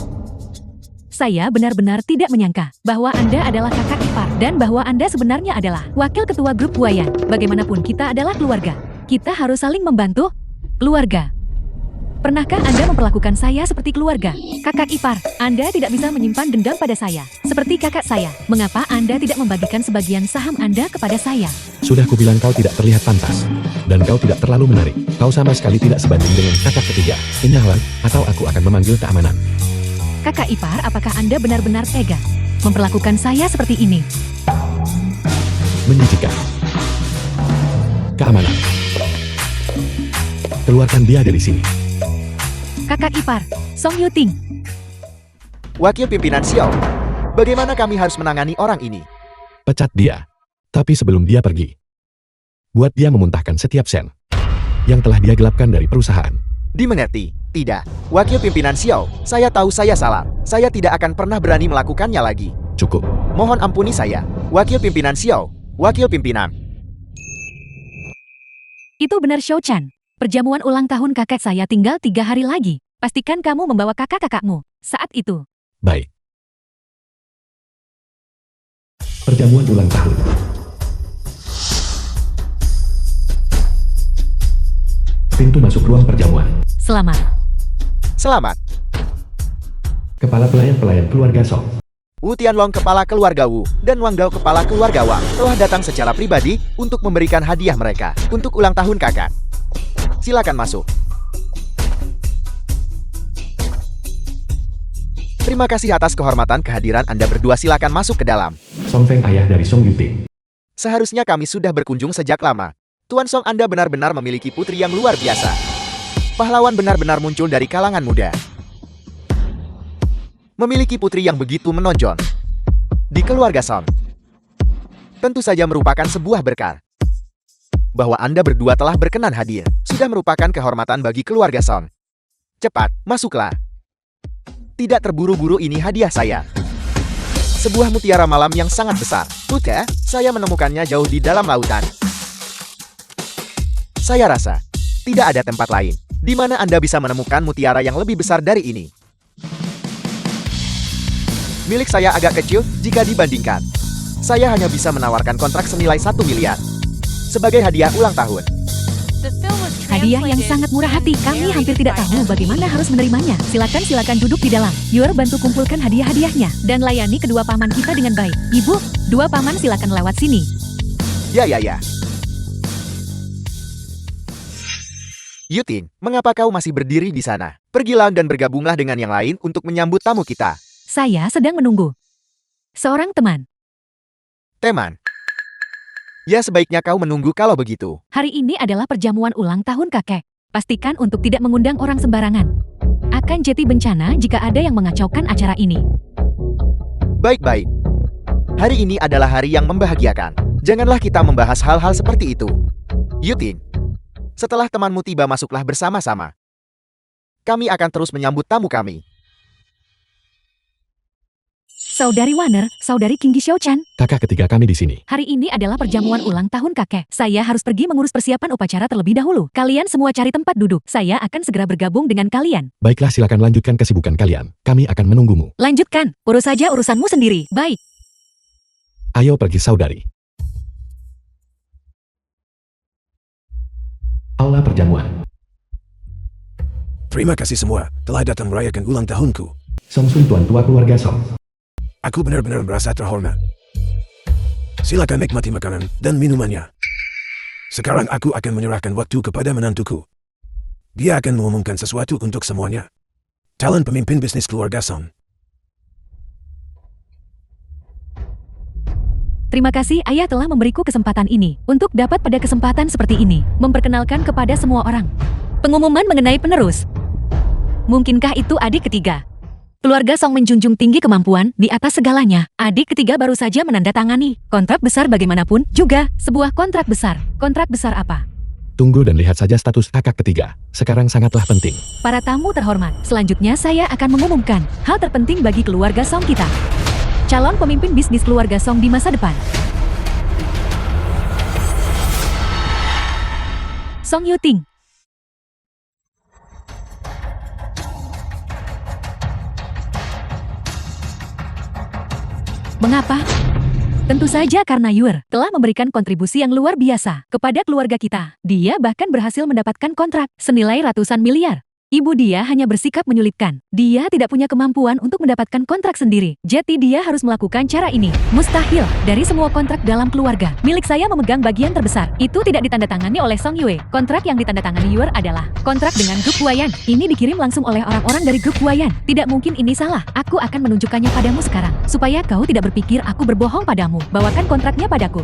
saya benar-benar tidak menyangka bahwa Anda adalah kakak ipar dan bahwa Anda sebenarnya adalah wakil ketua grup Huayan. Bagaimanapun kita adalah keluarga. Kita harus saling membantu. Keluarga. Pernahkah Anda memperlakukan saya seperti keluarga? Kakak ipar, Anda tidak bisa menyimpan dendam pada saya. Seperti kakak saya, mengapa Anda tidak membagikan sebagian saham Anda kepada saya? Sudah kubilang kau tidak terlihat pantas. Dan kau tidak terlalu menarik. Kau sama sekali tidak sebanding dengan kakak ketiga. Enyahlah, atau aku akan memanggil keamanan. Kakak ipar, apakah Anda benar-benar tega memperlakukan saya seperti ini? Menjijikan. Keamanan. Keluarkan dia dari sini. Kakak ipar, Song Yuting. Wakil Pimpinan Xiao, bagaimana kami harus menangani orang ini? Pecat dia. Tapi sebelum dia pergi, buat dia memuntahkan setiap sen yang telah dia gelapkan dari perusahaan. Dimengerti? Tidak. Wakil Pimpinan Xiao, saya tahu saya salah. Saya tidak akan pernah berani melakukannya lagi. Cukup. Mohon ampuni saya. Wakil Pimpinan Xiao, Wakil Pimpinan. Itu benar, Xiao Chan. Perjamuan ulang tahun kakek saya tinggal 3 hari lagi. Pastikan kamu membawa kakak-kakakmu saat itu. Baik. Perjamuan ulang tahun. Pintu masuk ruang perjamuan. Selamat. Selamat. Kepala pelayan keluarga Song. Wu Tianlong, kepala keluarga Wu, dan Wang Gao, kepala keluarga Wang, telah datang secara pribadi untuk memberikan hadiah mereka untuk ulang tahun kakak. Silakan masuk. Terima kasih atas kehormatan kehadiran Anda berdua. Silakan masuk ke dalam. Song Feng, ayah dari Song Yuting. Seharusnya kami sudah berkunjung sejak lama. Tuan Song, Anda benar-benar memiliki putri yang luar biasa. Pahlawan benar-benar muncul dari kalangan muda. Memiliki putri yang begitu menonjol di keluarga Song tentu saja merupakan sebuah berkah. Bahwa Anda berdua telah berkenan hadir sudah merupakan kehormatan bagi keluarga Song. Cepat, masuklah. Tidak terburu-buru, ini hadiah saya. Sebuah mutiara malam yang sangat besar. Bukan, saya menemukannya jauh di dalam lautan. Saya rasa tidak ada tempat lain di mana Anda bisa menemukan mutiara yang lebih besar dari ini. Milik saya agak kecil jika dibandingkan. Saya hanya bisa menawarkan kontrak senilai 1 miliar. Sebagai hadiah ulang tahun. The film was Hadiah yang translated sangat murah hati. and Kami hampir narrated tidak by tahu us. bagaimana harus menerimanya. Silakan duduk di dalam. Yor, bantu kumpulkan hadiah-hadiahnya dan layani kedua paman kita dengan baik. Ibu, dua paman silakan lewat sini. Ya. Yuting, mengapa kau masih berdiri di sana? Pergilah dan bergabunglah dengan yang lain untuk menyambut tamu kita. Saya sedang menunggu seorang teman. Teman. Ya, sebaiknya kau menunggu kalau begitu. Hari ini adalah perjamuan ulang tahun kakek. Pastikan untuk tidak mengundang orang sembarangan. Akan jadi bencana jika ada yang mengacaukan acara ini. Baik-baik. Hari ini adalah hari yang membahagiakan. Janganlah kita membahas hal-hal seperti itu. Yuting, setelah temanmu tiba, masuklah bersama-sama. Kami akan terus menyambut tamu kami. Saudari Warner, saudari King Xiao Chan. Kakak ketiga kami di sini. Hari ini adalah perjamuan ulang tahun kakek. Saya harus pergi mengurus persiapan upacara terlebih dahulu. Kalian semua cari tempat duduk. Saya akan segera bergabung dengan kalian. Baiklah, silakan lanjutkan kesibukan kalian. Kami akan menunggumu. Lanjutkan, urus saja urusanmu sendiri. Baik. Ayo pergi, saudari. Aula perjamuan. Terima kasih semua telah datang merayakan ulang tahunku. Song Sun, tuan tua keluarga Song. Aku benar-benar merasa terhormat. Silakan nikmati makanan dan minumannya. Sekarang aku akan menyerahkan waktu kepada menantuku. Dia akan mengumumkan sesuatu untuk semuanya. Calon pemimpin bisnis keluarga Song. Terima kasih ayah telah memberiku kesempatan ini untuk dapat pada kesempatan seperti ini memperkenalkan kepada semua orang. Pengumuman mengenai penerus. Mungkinkah itu adik ketiga? Keluarga Song menjunjung tinggi kemampuan di atas segalanya. Adik ketiga baru saja menandatangani kontrak besar bagaimanapun juga sebuah kontrak besar. Kontrak besar apa? Tunggu dan lihat saja status kakak ketiga. Sekarang sangatlah penting. Para tamu terhormat, selanjutnya saya akan mengumumkan hal terpenting bagi keluarga Song kita. Calon pemimpin bisnis keluarga Song di masa depan. Song Yuting. Mengapa? Tentu saja karena Yuer telah memberikan kontribusi yang luar biasa kepada keluarga kita. Dia bahkan berhasil mendapatkan kontrak senilai ratusan miliar. Ibu dia hanya bersikap menyulitkan. Dia tidak punya kemampuan untuk mendapatkan kontrak sendiri. Jadi dia harus melakukan cara ini. Mustahil. Dari semua kontrak dalam keluarga, milik saya memegang bagian terbesar. Itu tidak ditandatangani oleh Song Yue. Kontrak yang ditandatangani Yuer adalah kontrak dengan grup Huayan. Ini dikirim langsung oleh orang-orang dari grup Huayan. Tidak mungkin ini salah. Aku akan menunjukkannya padamu sekarang. Supaya kau tidak berpikir aku berbohong padamu. Bawakan kontraknya padaku.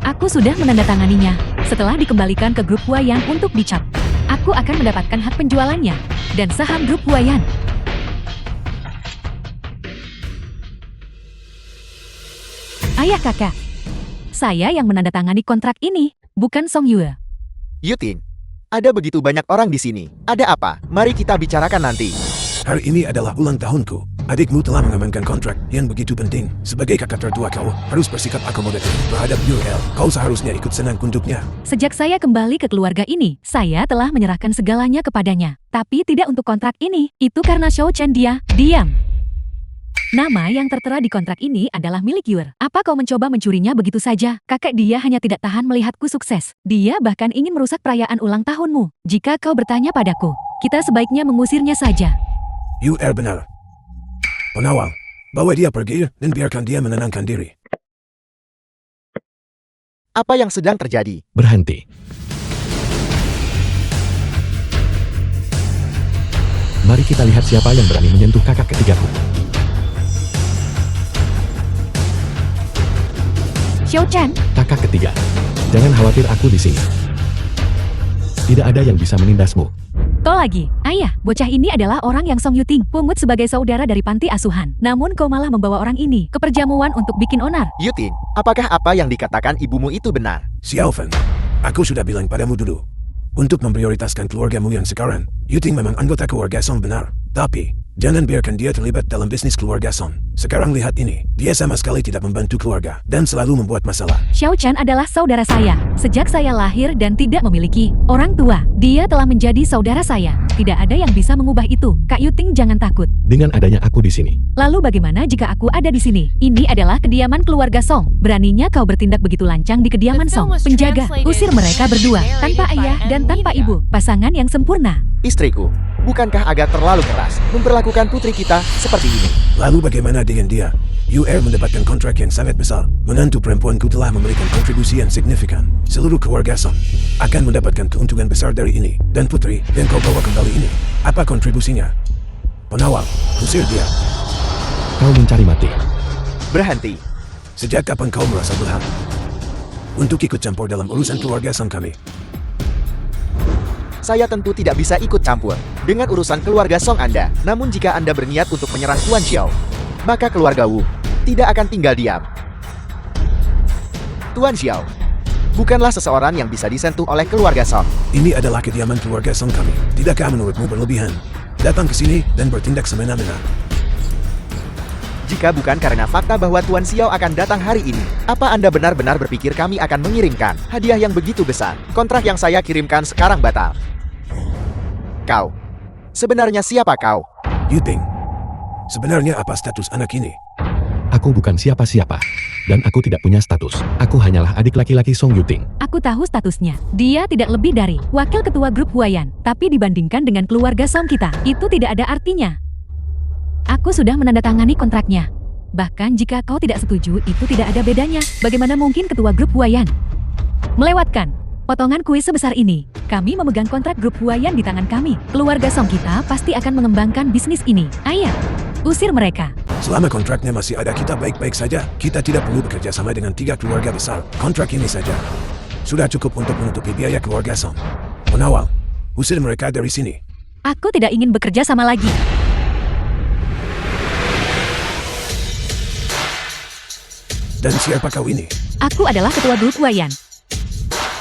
Aku sudah menandatanganinya. Setelah dikembalikan ke grup Huayan untuk dicap, aku akan mendapatkan hak penjualannya dan saham grup Huayan. Ayah kakak, saya yang menandatangani kontrak ini, bukan Song Yue. Yuting, ada begitu banyak orang di sini. Ada apa? Mari kita bicarakan nanti. Hari ini adalah ulang tahunku. Adikmu telah mengamankan kontrak yang begitu penting. Sebagai kakak tertua kau harus bersikap akomodatif terhadap UL. Kau seharusnya ikut senang untuknya. Sejak saya kembali ke keluarga ini, saya telah menyerahkan segalanya kepadanya. Tapi tidak untuk kontrak ini. Itu karena Xiao Chen dia diam. Nama yang tertera di kontrak ini adalah milik Yuer. Apa kau mencoba mencurinya begitu saja? Kakek dia hanya tidak tahan melihatku sukses. Dia bahkan ingin merusak perayaan ulang tahunmu. Jika kau bertanya padaku, kita sebaiknya mengusirnya saja. UL benar. Penawal, bawa dia pergi dan biarkan dia menenangkan diri. Apa yang sedang terjadi? Berhenti. Mari kita lihat siapa yang berani menyentuh kakak ketigaku. Xiao Chen, Kakak ketiga, jangan khawatir aku di sini. Tidak ada yang bisa menindasmu. kau lagi. Ayah, bocah ini adalah orang yang Song Yuting pungut sebagai saudara dari panti asuhan. Namun kau malah membawa orang ini ke perjamuan untuk bikin onar. Yuting, apakah apa yang dikatakan ibumu itu benar? Xiaofan, aku sudah bilang padamu dulu. Untuk memprioritaskan keluargamu yang sekarang, Yuting memang anggota keluarga Song benar. Tapi, jangan biarkan dia terlibat dalam bisnis keluarga Song. Sekarang lihat ini, dia sama sekali tidak membantu keluarga dan selalu membuat masalah. Xiao Chen adalah saudara saya. Sejak saya lahir dan tidak memiliki orang tua, dia telah menjadi saudara saya. Tidak ada yang bisa mengubah itu. Kak Yuting jangan takut. Dengan adanya aku di sini, Lalu bagaimana jika aku ada di sini? Ini adalah kediaman keluarga Song. Beraninya kau bertindak begitu lancang di kediaman Song. Penjaga, usir mereka berdua. Tanpa ayah dan tanpa ibu. Pasangan yang sempurna. Istriku, bukankah agak terlalu keras memperlakukan putri kita seperti ini? Lalu bagaimana dengan dia? UR mendapatkan kontrak yang sangat besar. Menantu perempuanku telah memberikan kontribusi yang signifikan. Seluruh keluarga Song akan mendapatkan keuntungan besar dari ini. Dan putri yang kau bawa kembali ini, apa kontribusinya? Penawal, usir dia. kau mencari mati. Berhenti. Sejak kapan kau merasa berhak untuk ikut campur dalam urusan keluarga Song kami? Saya tentu tidak bisa ikut campur dengan urusan keluarga Song Anda. Namun jika Anda berniat untuk menyerang Tuan Xiao, maka keluarga Wu tidak akan tinggal diam. Tuan Xiao bukanlah seseorang yang bisa disentuh oleh keluarga Song. Ini adalah kediaman keluarga Song kami. Tidakkah menurutmu berlebihan datang ke sini dan bertindak semena-mena? Jika bukan karena fakta bahwa Tuan Xiao akan datang hari ini, apa Anda benar-benar berpikir kami akan mengirimkan hadiah yang begitu besar? Kontrak yang saya kirimkan sekarang batal. Kau, sebenarnya siapa kau? Yuting, sebenarnya apa status anak ini? Aku bukan siapa-siapa. Dan aku tidak punya status. Aku hanyalah adik laki-laki Song Yuting. Aku tahu statusnya. Dia tidak lebih dari wakil ketua grup Huayan. Tapi dibandingkan dengan keluarga Song kita, itu tidak ada artinya. Aku sudah menandatangani kontraknya. Bahkan jika kau tidak setuju, itu tidak ada bedanya. Bagaimana mungkin ketua grup Huayan melewatkan potongan kue sebesar ini? Kami memegang kontrak grup Huayan di tangan kami. Keluarga Song kita pasti akan mengembangkan bisnis ini. Ayah, usir mereka. Selama kontraknya masih ada, kita baik-baik saja. Kita tidak perlu bekerja sama dengan 3 keluarga besar. Kontrak ini saja. Sudah cukup untuk menutupi biaya keluarga Song. Penawal, usir mereka dari sini. Aku tidak ingin bekerja sama lagi. Dan siapa kau ini? Aku adalah ketua grup Wayan.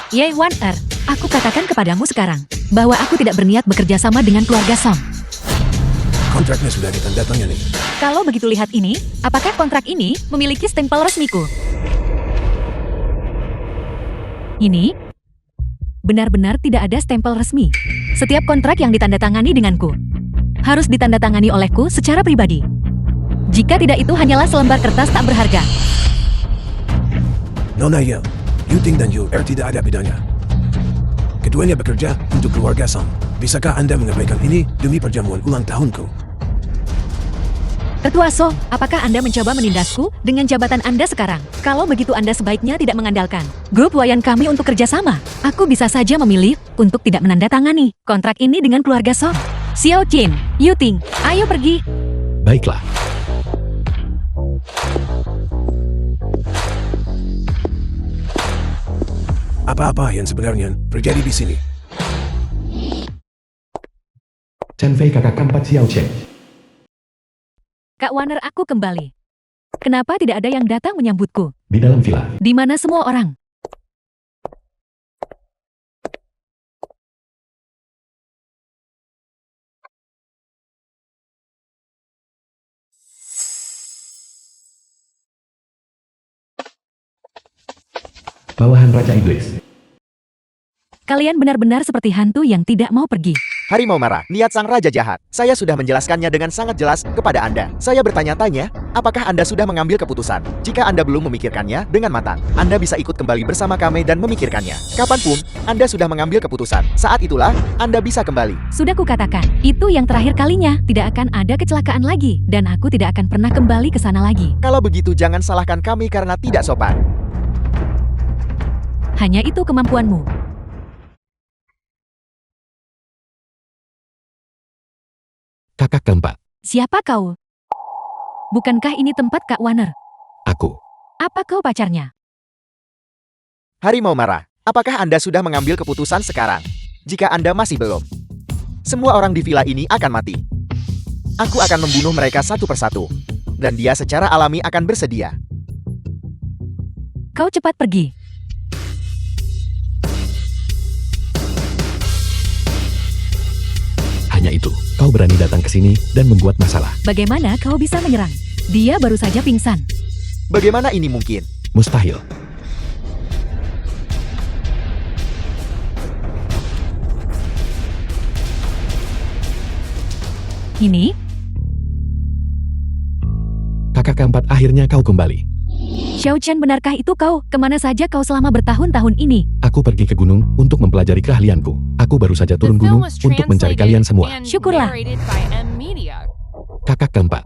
Ye Wan Er, aku katakan kepadamu sekarang bahwa aku tidak berniat bekerja sama dengan keluarga Song. Kontraknya sudah ditandatangani. Kalau begitu lihat ini, apakah kontrak ini memiliki stempel resmiku? Ini benar-benar tidak ada stempel resmi. Setiap kontrak yang ditandatangani denganku harus ditandatangani olehku secara pribadi. Jika tidak, itu hanyalah selembar kertas tak berharga. Nona Yel, Yuting dan Yu Er tidak ada bedanya. Keduanya bekerja untuk keluarga Song. Bisakah Anda mengabaikan ini demi perjamuan ulang tahunku? Ketua So, apakah Anda mencoba menindasku dengan jabatan Anda sekarang? Kalau begitu Anda sebaiknya tidak mengandalkan grup Wayan kami untuk kerjasama. Aku bisa saja memilih untuk tidak menandatangani kontrak ini dengan keluarga So. Xiao Jin, Yuting, ayo pergi. Baiklah. Apa-apa yang sebenarnya terjadi di sini? Chen Fei kakak keempat Xiao Chen. Kak Warner, aku kembali. Kenapa tidak ada yang datang menyambutku? Di dalam villa. Di mana semua orang? Bawahan Raja Iblis. Kalian benar-benar seperti hantu yang tidak mau pergi. Harimau marah, niat sang raja jahat. Saya sudah menjelaskannya dengan sangat jelas kepada Anda. Saya bertanya-tanya, apakah Anda sudah mengambil keputusan? Jika Anda belum memikirkannya dengan matang, Anda bisa ikut kembali bersama kami dan memikirkannya. Kapanpun, Anda sudah mengambil keputusan. Saat itulah, Anda bisa kembali. Sudah kukatakan, itu yang terakhir kalinya. Tidak akan ada kecelakaan lagi. Dan aku tidak akan pernah kembali ke sana lagi. Kalau begitu, jangan salahkan kami karena tidak sopan. Hanya itu kemampuanmu. Kakak keempat. Siapa kau? Bukankah ini tempat Kak Warner? Aku. Apa kau pacarnya? Harimau marah, apakah Anda sudah mengambil keputusan sekarang? Jika Anda masih belum, semua orang di villa ini akan mati. Aku akan membunuh mereka satu persatu. Dan dia secara alami akan bersedia. Kau cepat pergi. Hanya itu, kau berani datang ke sini dan membuat masalah. Bagaimana kau bisa menyerang? Dia baru saja pingsan. Bagaimana ini mungkin? Mustahil. Ini? Kakak keempat, akhirnya kau kembali. Xiao Chen, benarkah itu kau? Kemana saja kau selama bertahun-tahun ini? Aku pergi ke gunung untuk mempelajari keahlianku. Aku baru saja The turun film gunung was untuk mencari kalian semua. and Syukurlah. narrated by M Media. Kakak keempat.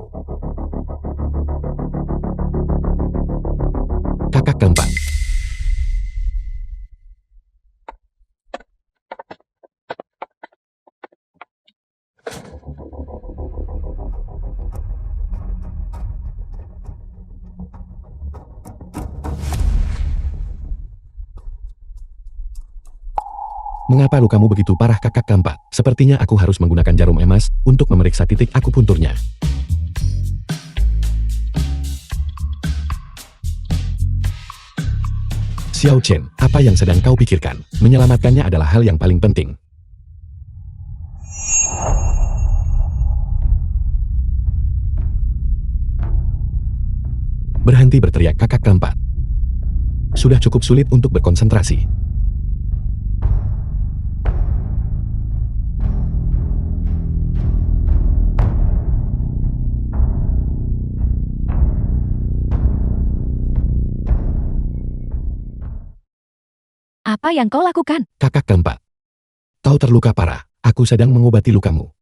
Kakak keempat. Mengapa lukamu begitu parah, kakak keempat? Sepertinya aku harus menggunakan jarum emas untuk memeriksa titik akupunturnya. Xiao Chen, apa yang sedang kau pikirkan? Menyelamatkannya adalah hal yang paling penting. Berhenti berteriak, kakak keempat. Sudah cukup sulit untuk berkonsentrasi. Apa yang kau lakukan? Kakak keempat. Kau terluka parah. Aku sedang mengobati lukamu.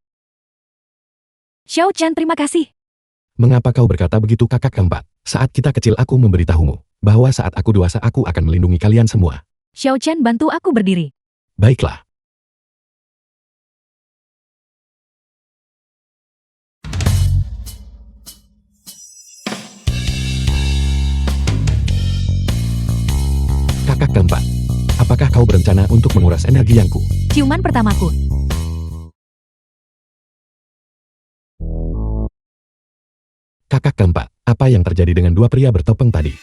Xiao Chen, terima kasih. Mengapa kau berkata begitu, kakak keempat? Saat kita kecil aku memberitahumu bahwa saat aku dewasa aku akan melindungi kalian semua. Xiao Chen, bantu aku berdiri. Baiklah. Kakak keempat. Apa Apakah kau berencana untuk menguras energi yangku? Ciuman pertamaku. Kakak keempat, apa yang terjadi dengan dua pria bertopeng tadi?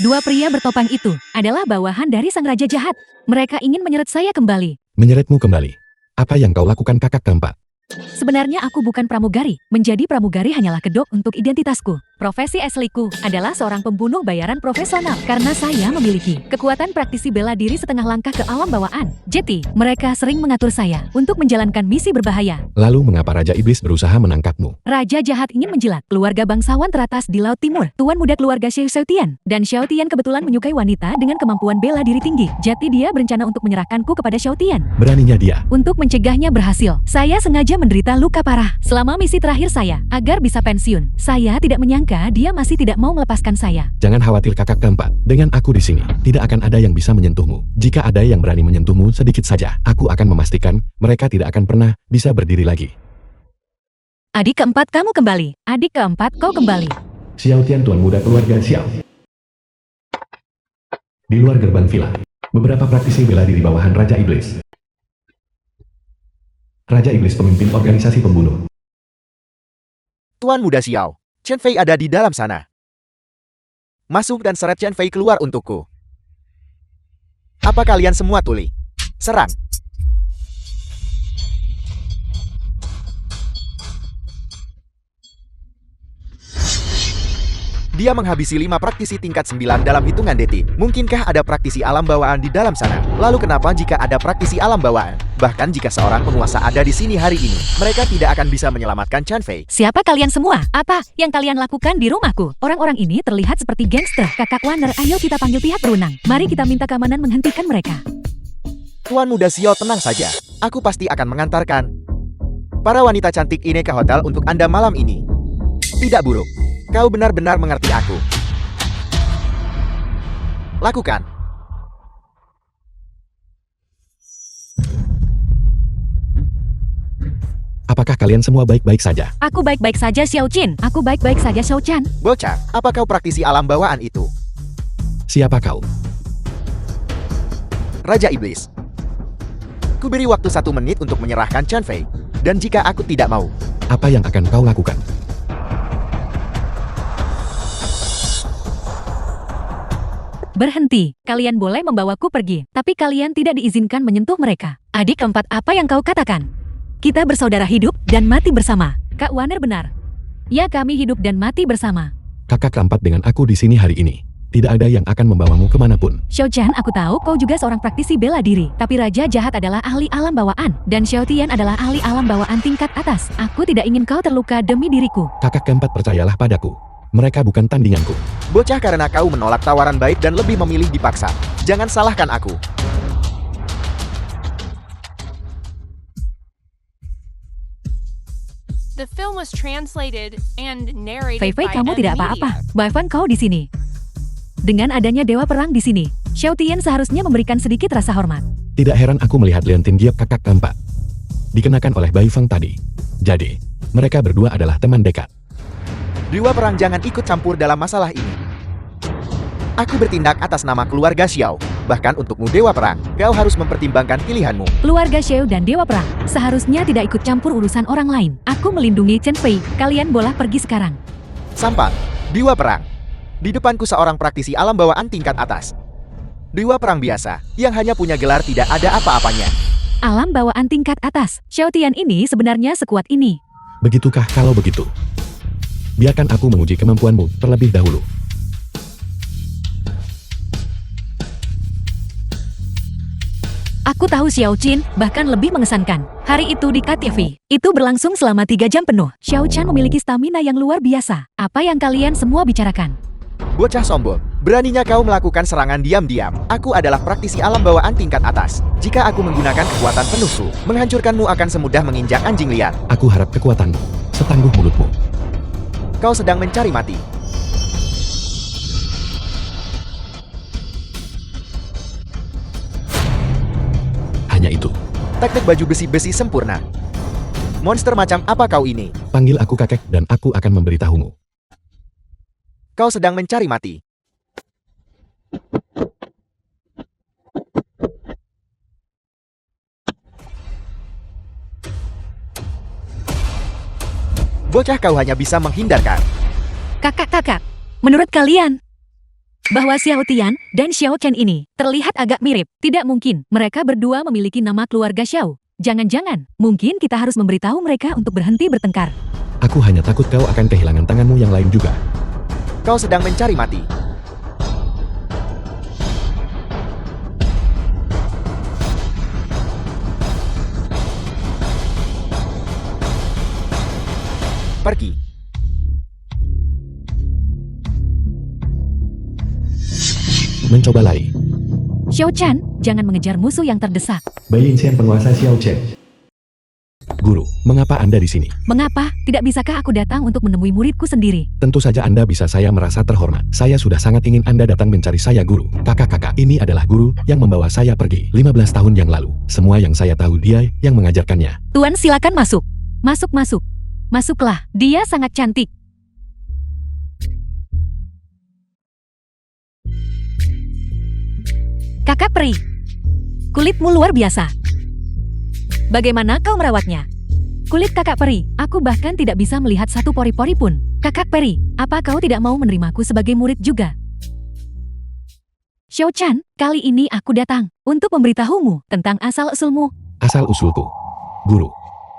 Dua pria bertopeng itu adalah bawahan dari sang raja jahat. Mereka ingin menyeret saya kembali. Menyeretmu kembali. Apa yang kau lakukan kakak keempat? Sebenarnya aku bukan pramugari. Menjadi pramugari hanyalah kedok untuk identitasku. Profesi asliku adalah seorang pembunuh bayaran profesional karena saya memiliki kekuatan praktisi bela diri setengah langkah ke alam bawaan. Jadi, mereka sering mengatur saya untuk menjalankan misi berbahaya. Lalu mengapa Raja Iblis berusaha menangkapmu? Raja jahat ingin menjilat keluarga bangsawan teratas di Laut Timur, tuan muda keluarga Xiao Tian. Dan Xiao Tian kebetulan menyukai wanita dengan kemampuan bela diri tinggi. Jadi dia berencana untuk menyerahkanku kepada Xiao Tian. Beraninya dia. Untuk mencegahnya berhasil, saya sengaja menderita luka parah selama misi terakhir saya, agar bisa pensiun. Saya tidak menyangka dia masih tidak mau melepaskan saya. Jangan khawatir kakak keempat, dengan aku di sini, tidak akan ada yang bisa menyentuhmu. Jika ada yang berani menyentuhmu sedikit saja, aku akan memastikan mereka tidak akan pernah bisa berdiri lagi. Adik keempat kamu kembali. Adik keempat kau kembali. Xiao Tian, tuan muda keluarga Xiao. Di luar gerbang villa, beberapa praktisi bela diri bawahan Raja Iblis. Raja Iblis pemimpin organisasi pembunuh. Tuan muda Xiao, Chen Fei ada di dalam sana. Masuk dan seret Chen Fei keluar untukku. Apa kalian semua tuli? Serang. Dia menghabisi 5 praktisi tingkat 9 dalam hitungan detik. Mungkinkah ada praktisi alam bawaan di dalam sana? Lalu kenapa jika ada praktisi alam bawaan? Bahkan jika seorang penguasa ada di sini hari ini, mereka tidak akan bisa menyelamatkan Chen Fei. Siapa kalian semua? Apa yang kalian lakukan di rumahku? Orang-orang ini terlihat seperti gangster. Kakak Warner, ayo kita panggil pihak berwenang. Mari kita minta keamanan menghentikan mereka. Tuan muda Xiao, tenang saja. Aku pasti akan mengantarkan para wanita cantik ini ke hotel untuk Anda malam ini. Tidak buruk. Kau benar-benar mengerti aku. Lakukan. Apakah kalian semua baik-baik saja? Aku baik-baik saja, Xiao Jin. Aku baik-baik saja, Xiao Chan. Bocah, apa kau praktisi alam bawaan itu? Siapa kau? Raja Iblis. Ku beri waktu 1 menit untuk menyerahkan Chen Fei. Dan jika aku tidak mau, Apa yang akan kau lakukan? Berhenti. Kalian boleh membawaku pergi, tapi kalian tidak diizinkan menyentuh mereka. Adik keempat, apa yang kau katakan? Kita bersaudara hidup dan mati bersama. Kak Warner benar. Ya, kami hidup dan mati bersama. Kakak keempat dengan aku di sini hari ini. Tidak ada yang akan membawamu kemanapun. Xiao Chan, aku tahu kau juga seorang praktisi bela diri. Tapi Raja Jahat adalah ahli alam bawaan. Dan Xiao Tian adalah ahli alam bawaan tingkat atas. Aku tidak ingin kau terluka demi diriku. Kakak keempat, percayalah padaku. Mereka bukan tandinganku. bocah, karena kau menolak tawaran baik dan lebih memilih dipaksa. Jangan salahkan aku. The film was translated and narrated Fei Fei, by kamu M tidak Media. apa-apa. Bahkan kau di sini. Dengan adanya Dewa Perang di sini, Xiao Tian seharusnya memberikan sedikit rasa hormat. Tidak heran aku melihat Liantin Giap kakak keempat dikenakan oleh Bai Feng tadi. Jadi, mereka berdua adalah teman dekat. Dewa Perang, jangan ikut campur dalam masalah ini. Aku bertindak atas nama keluarga Xiao. Bahkan untukmu Dewa Perang, kau harus mempertimbangkan pilihanmu. Keluarga Xiao dan Dewa Perang seharusnya tidak ikut campur urusan orang lain. Aku melindungi Chen Fei. Kalian boleh pergi sekarang. Sampang, Dewa Perang. Di depanku seorang praktisi alam bawaan tingkat atas. Dewa Perang biasa, yang hanya punya gelar tidak ada apa-apanya. Alam bawaan tingkat atas. Xiao Tian ini sebenarnya sekuat ini. Begitukah? Kalau begitu, biarkan aku menguji kemampuanmu terlebih dahulu. Aku tahu Xiao Jin, bahkan lebih mengesankan. Hari itu di KTV, itu berlangsung selama 3 jam penuh. Xiao Chan memiliki stamina yang luar biasa. Apa yang kalian semua bicarakan? Bocah sombong, beraninya kau melakukan serangan diam-diam. Aku adalah praktisi alam bawaan tingkat atas. Jika aku menggunakan kekuatan penuhku, menghancurkanmu akan semudah menginjak anjing liar. Aku harap kekuatanmu setangguh mulutmu. Kau sedang mencari mati. Hanya itu. Teknik baju besi-besi sempurna. Monster macam apa kau ini? Panggil aku kakek dan aku akan memberitahumu. Kau sedang mencari mati. Bocah kau hanya bisa menghindarkan. Kakak-kakak, menurut kalian, bahwa Xiao Tian dan Xiao Chen ini terlihat agak mirip. Tidak mungkin mereka berdua memiliki nama keluarga Xiao. Jangan-jangan, mungkin kita harus memberitahu mereka untuk berhenti bertengkar. Aku hanya takut kau akan kehilangan tanganmu yang lain juga. Kau sedang mencari mati. Pergi. Mencoba lari. Xiao Chan, jangan mengejar musuh yang terdesak. Bai Chen penguasa Xiao Chen. Guru, mengapa Anda di sini? Mengapa? Tidak bisakah aku datang untuk menemui muridku sendiri? Tentu saja Anda bisa, saya merasa terhormat. Saya sudah sangat ingin Anda datang mencari saya, Guru. Kakak-kakak, ini adalah guru yang membawa saya pergi 15 tahun yang lalu. Semua yang saya tahu dia yang mengajarkannya. Tuan, silakan masuk. Masuk. Masuklah, dia sangat cantik. Kakak peri, kulitmu luar biasa. Bagaimana kau merawatnya? Kulit kakak peri, aku bahkan tidak bisa melihat satu pori-pori pun. Kakak peri, apa kau tidak mau menerimaku sebagai murid juga? Xiao Chan, kali ini aku datang untuk memberitahumu tentang asal-usulmu. Asal-usulku. Guru,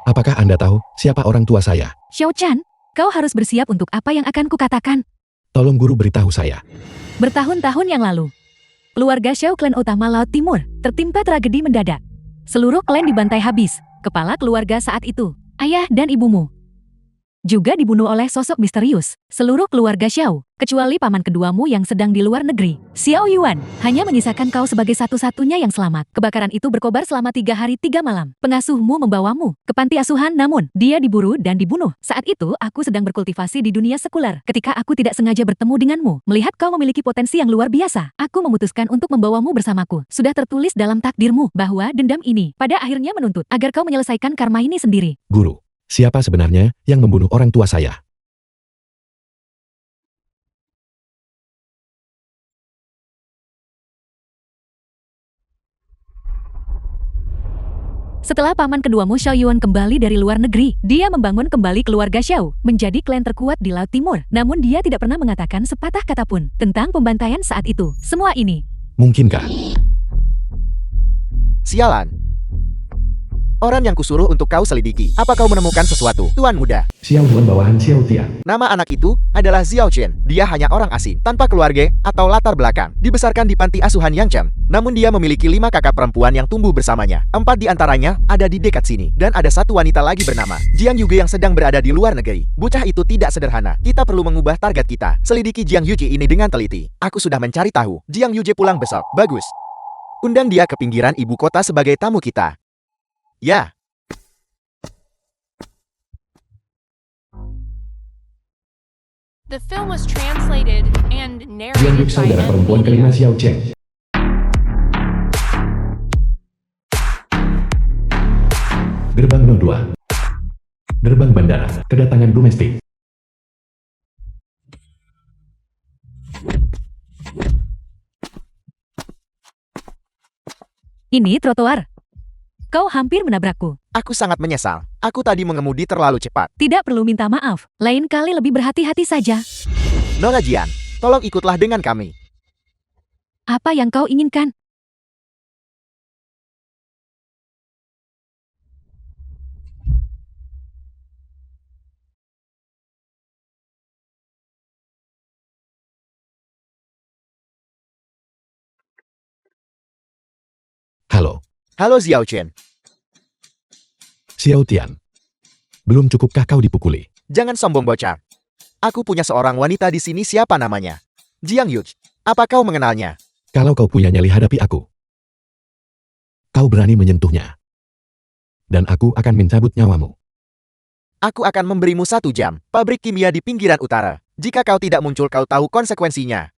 apakah Anda tahu siapa orang tua saya? Xiao Chan, kau harus bersiap untuk apa yang akan kukatakan. Tolong Guru beritahu saya. Bertahun-tahun yang lalu, keluarga Xiao klan utama Laut Timur tertimpa tragedi mendadak. Seluruh klan dibantai habis. Kepala keluarga saat itu, ayah dan ibumu, juga dibunuh oleh sosok misterius. Seluruh keluarga Xiao, kecuali paman keduamu yang sedang di luar negeri, Xiao Yuan, hanya menyisakan kau sebagai satu-satunya yang selamat. Kebakaran itu berkobar selama 3 hari 3 malam. Pengasuhmu membawamu ke panti asuhan, namun dia diburu dan dibunuh. Saat itu aku sedang berkultivasi di dunia sekuler. Ketika aku tidak sengaja bertemu denganmu, melihat kau memiliki potensi yang luar biasa, aku memutuskan untuk membawamu bersamaku. Sudah tertulis dalam takdirmu bahwa dendam ini pada akhirnya menuntut agar kau menyelesaikan karma ini sendiri. Guru, siapa sebenarnya yang membunuh orang tua saya? Setelah paman keduamu Xiao Yuan kembali dari luar negeri, dia membangun kembali keluarga Xiao, menjadi klan terkuat di Laut Timur. Namun dia tidak pernah mengatakan sepatah kata pun tentang pembantaian saat itu. Semua ini, Mungkinkah? Sialan. Orang yang kusuruh untuk kau selidiki. Apa kau menemukan sesuatu, Tuan Muda? Xiao Yuan bawahan Xiao Tian. Nama anak itu adalah Xiao Chen. Dia hanya orang asing, tanpa keluarga atau latar belakang. Dibesarkan di panti asuhan Yangcheng. Namun dia memiliki 5 kakak perempuan yang tumbuh bersamanya. 4 di antaranya ada di dekat sini. Dan ada satu wanita lagi bernama Jiang Yuge yang sedang berada di luar negeri. Bocah itu tidak sederhana. Kita perlu mengubah target kita. Selidiki Jiang Yuge ini dengan teliti. Aku sudah mencari tahu. Jiang Yuge pulang besok. Bagus. Undang dia ke pinggiran ibu kota sebagai tamu kita. Ya. The film was translated and Jiang narrated Yuge by saudara Ed perempuan Media. kelima Xiao Chen. Gerbang 02. Gerbang bandara, kedatangan domestik. ini trotoar. Kau hampir menabrakku. Aku sangat menyesal. Aku tadi mengemudi terlalu cepat. Tidak perlu minta maaf. Lain kali lebih berhati-hati saja. Nona Jian, tolong ikutlah dengan kami. Apa yang kau inginkan? Halo, Halo Xiao Chen. Xiao Tian. Belum cukupkah kau dipukuli? Jangan sombong bocah. Aku punya seorang wanita di sini, siapa namanya? Jiang Yuge. Apa kau mengenalnya? Kalau kau punya nyali hadapi aku, kau berani menyentuhnya. Dan aku akan mencabut nyawamu. Aku akan memberimu 1 jam. Pabrik kimia di pinggiran utara. Jika kau tidak muncul, kau tahu konsekuensinya.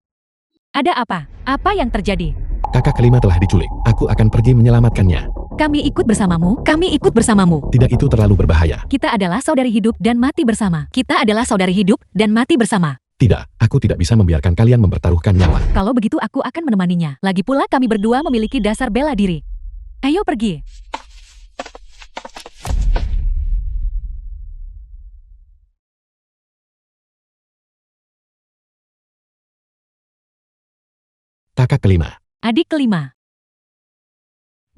Ada apa? Apa yang terjadi? Kakak kelima telah diculik. Aku akan pergi menyelamatkannya. Kami ikut bersamamu. Kami ikut bersamamu. Tidak, itu terlalu berbahaya. Kita adalah saudari hidup dan mati bersama. Kita adalah saudari hidup dan mati bersama. Tidak, aku tidak bisa membiarkan kalian mempertaruhkan nyawa. Kalau begitu aku akan menemaninya. Lagi pula kami berdua memiliki dasar bela diri. Ayo pergi. Kakak kelima. Adik kelima.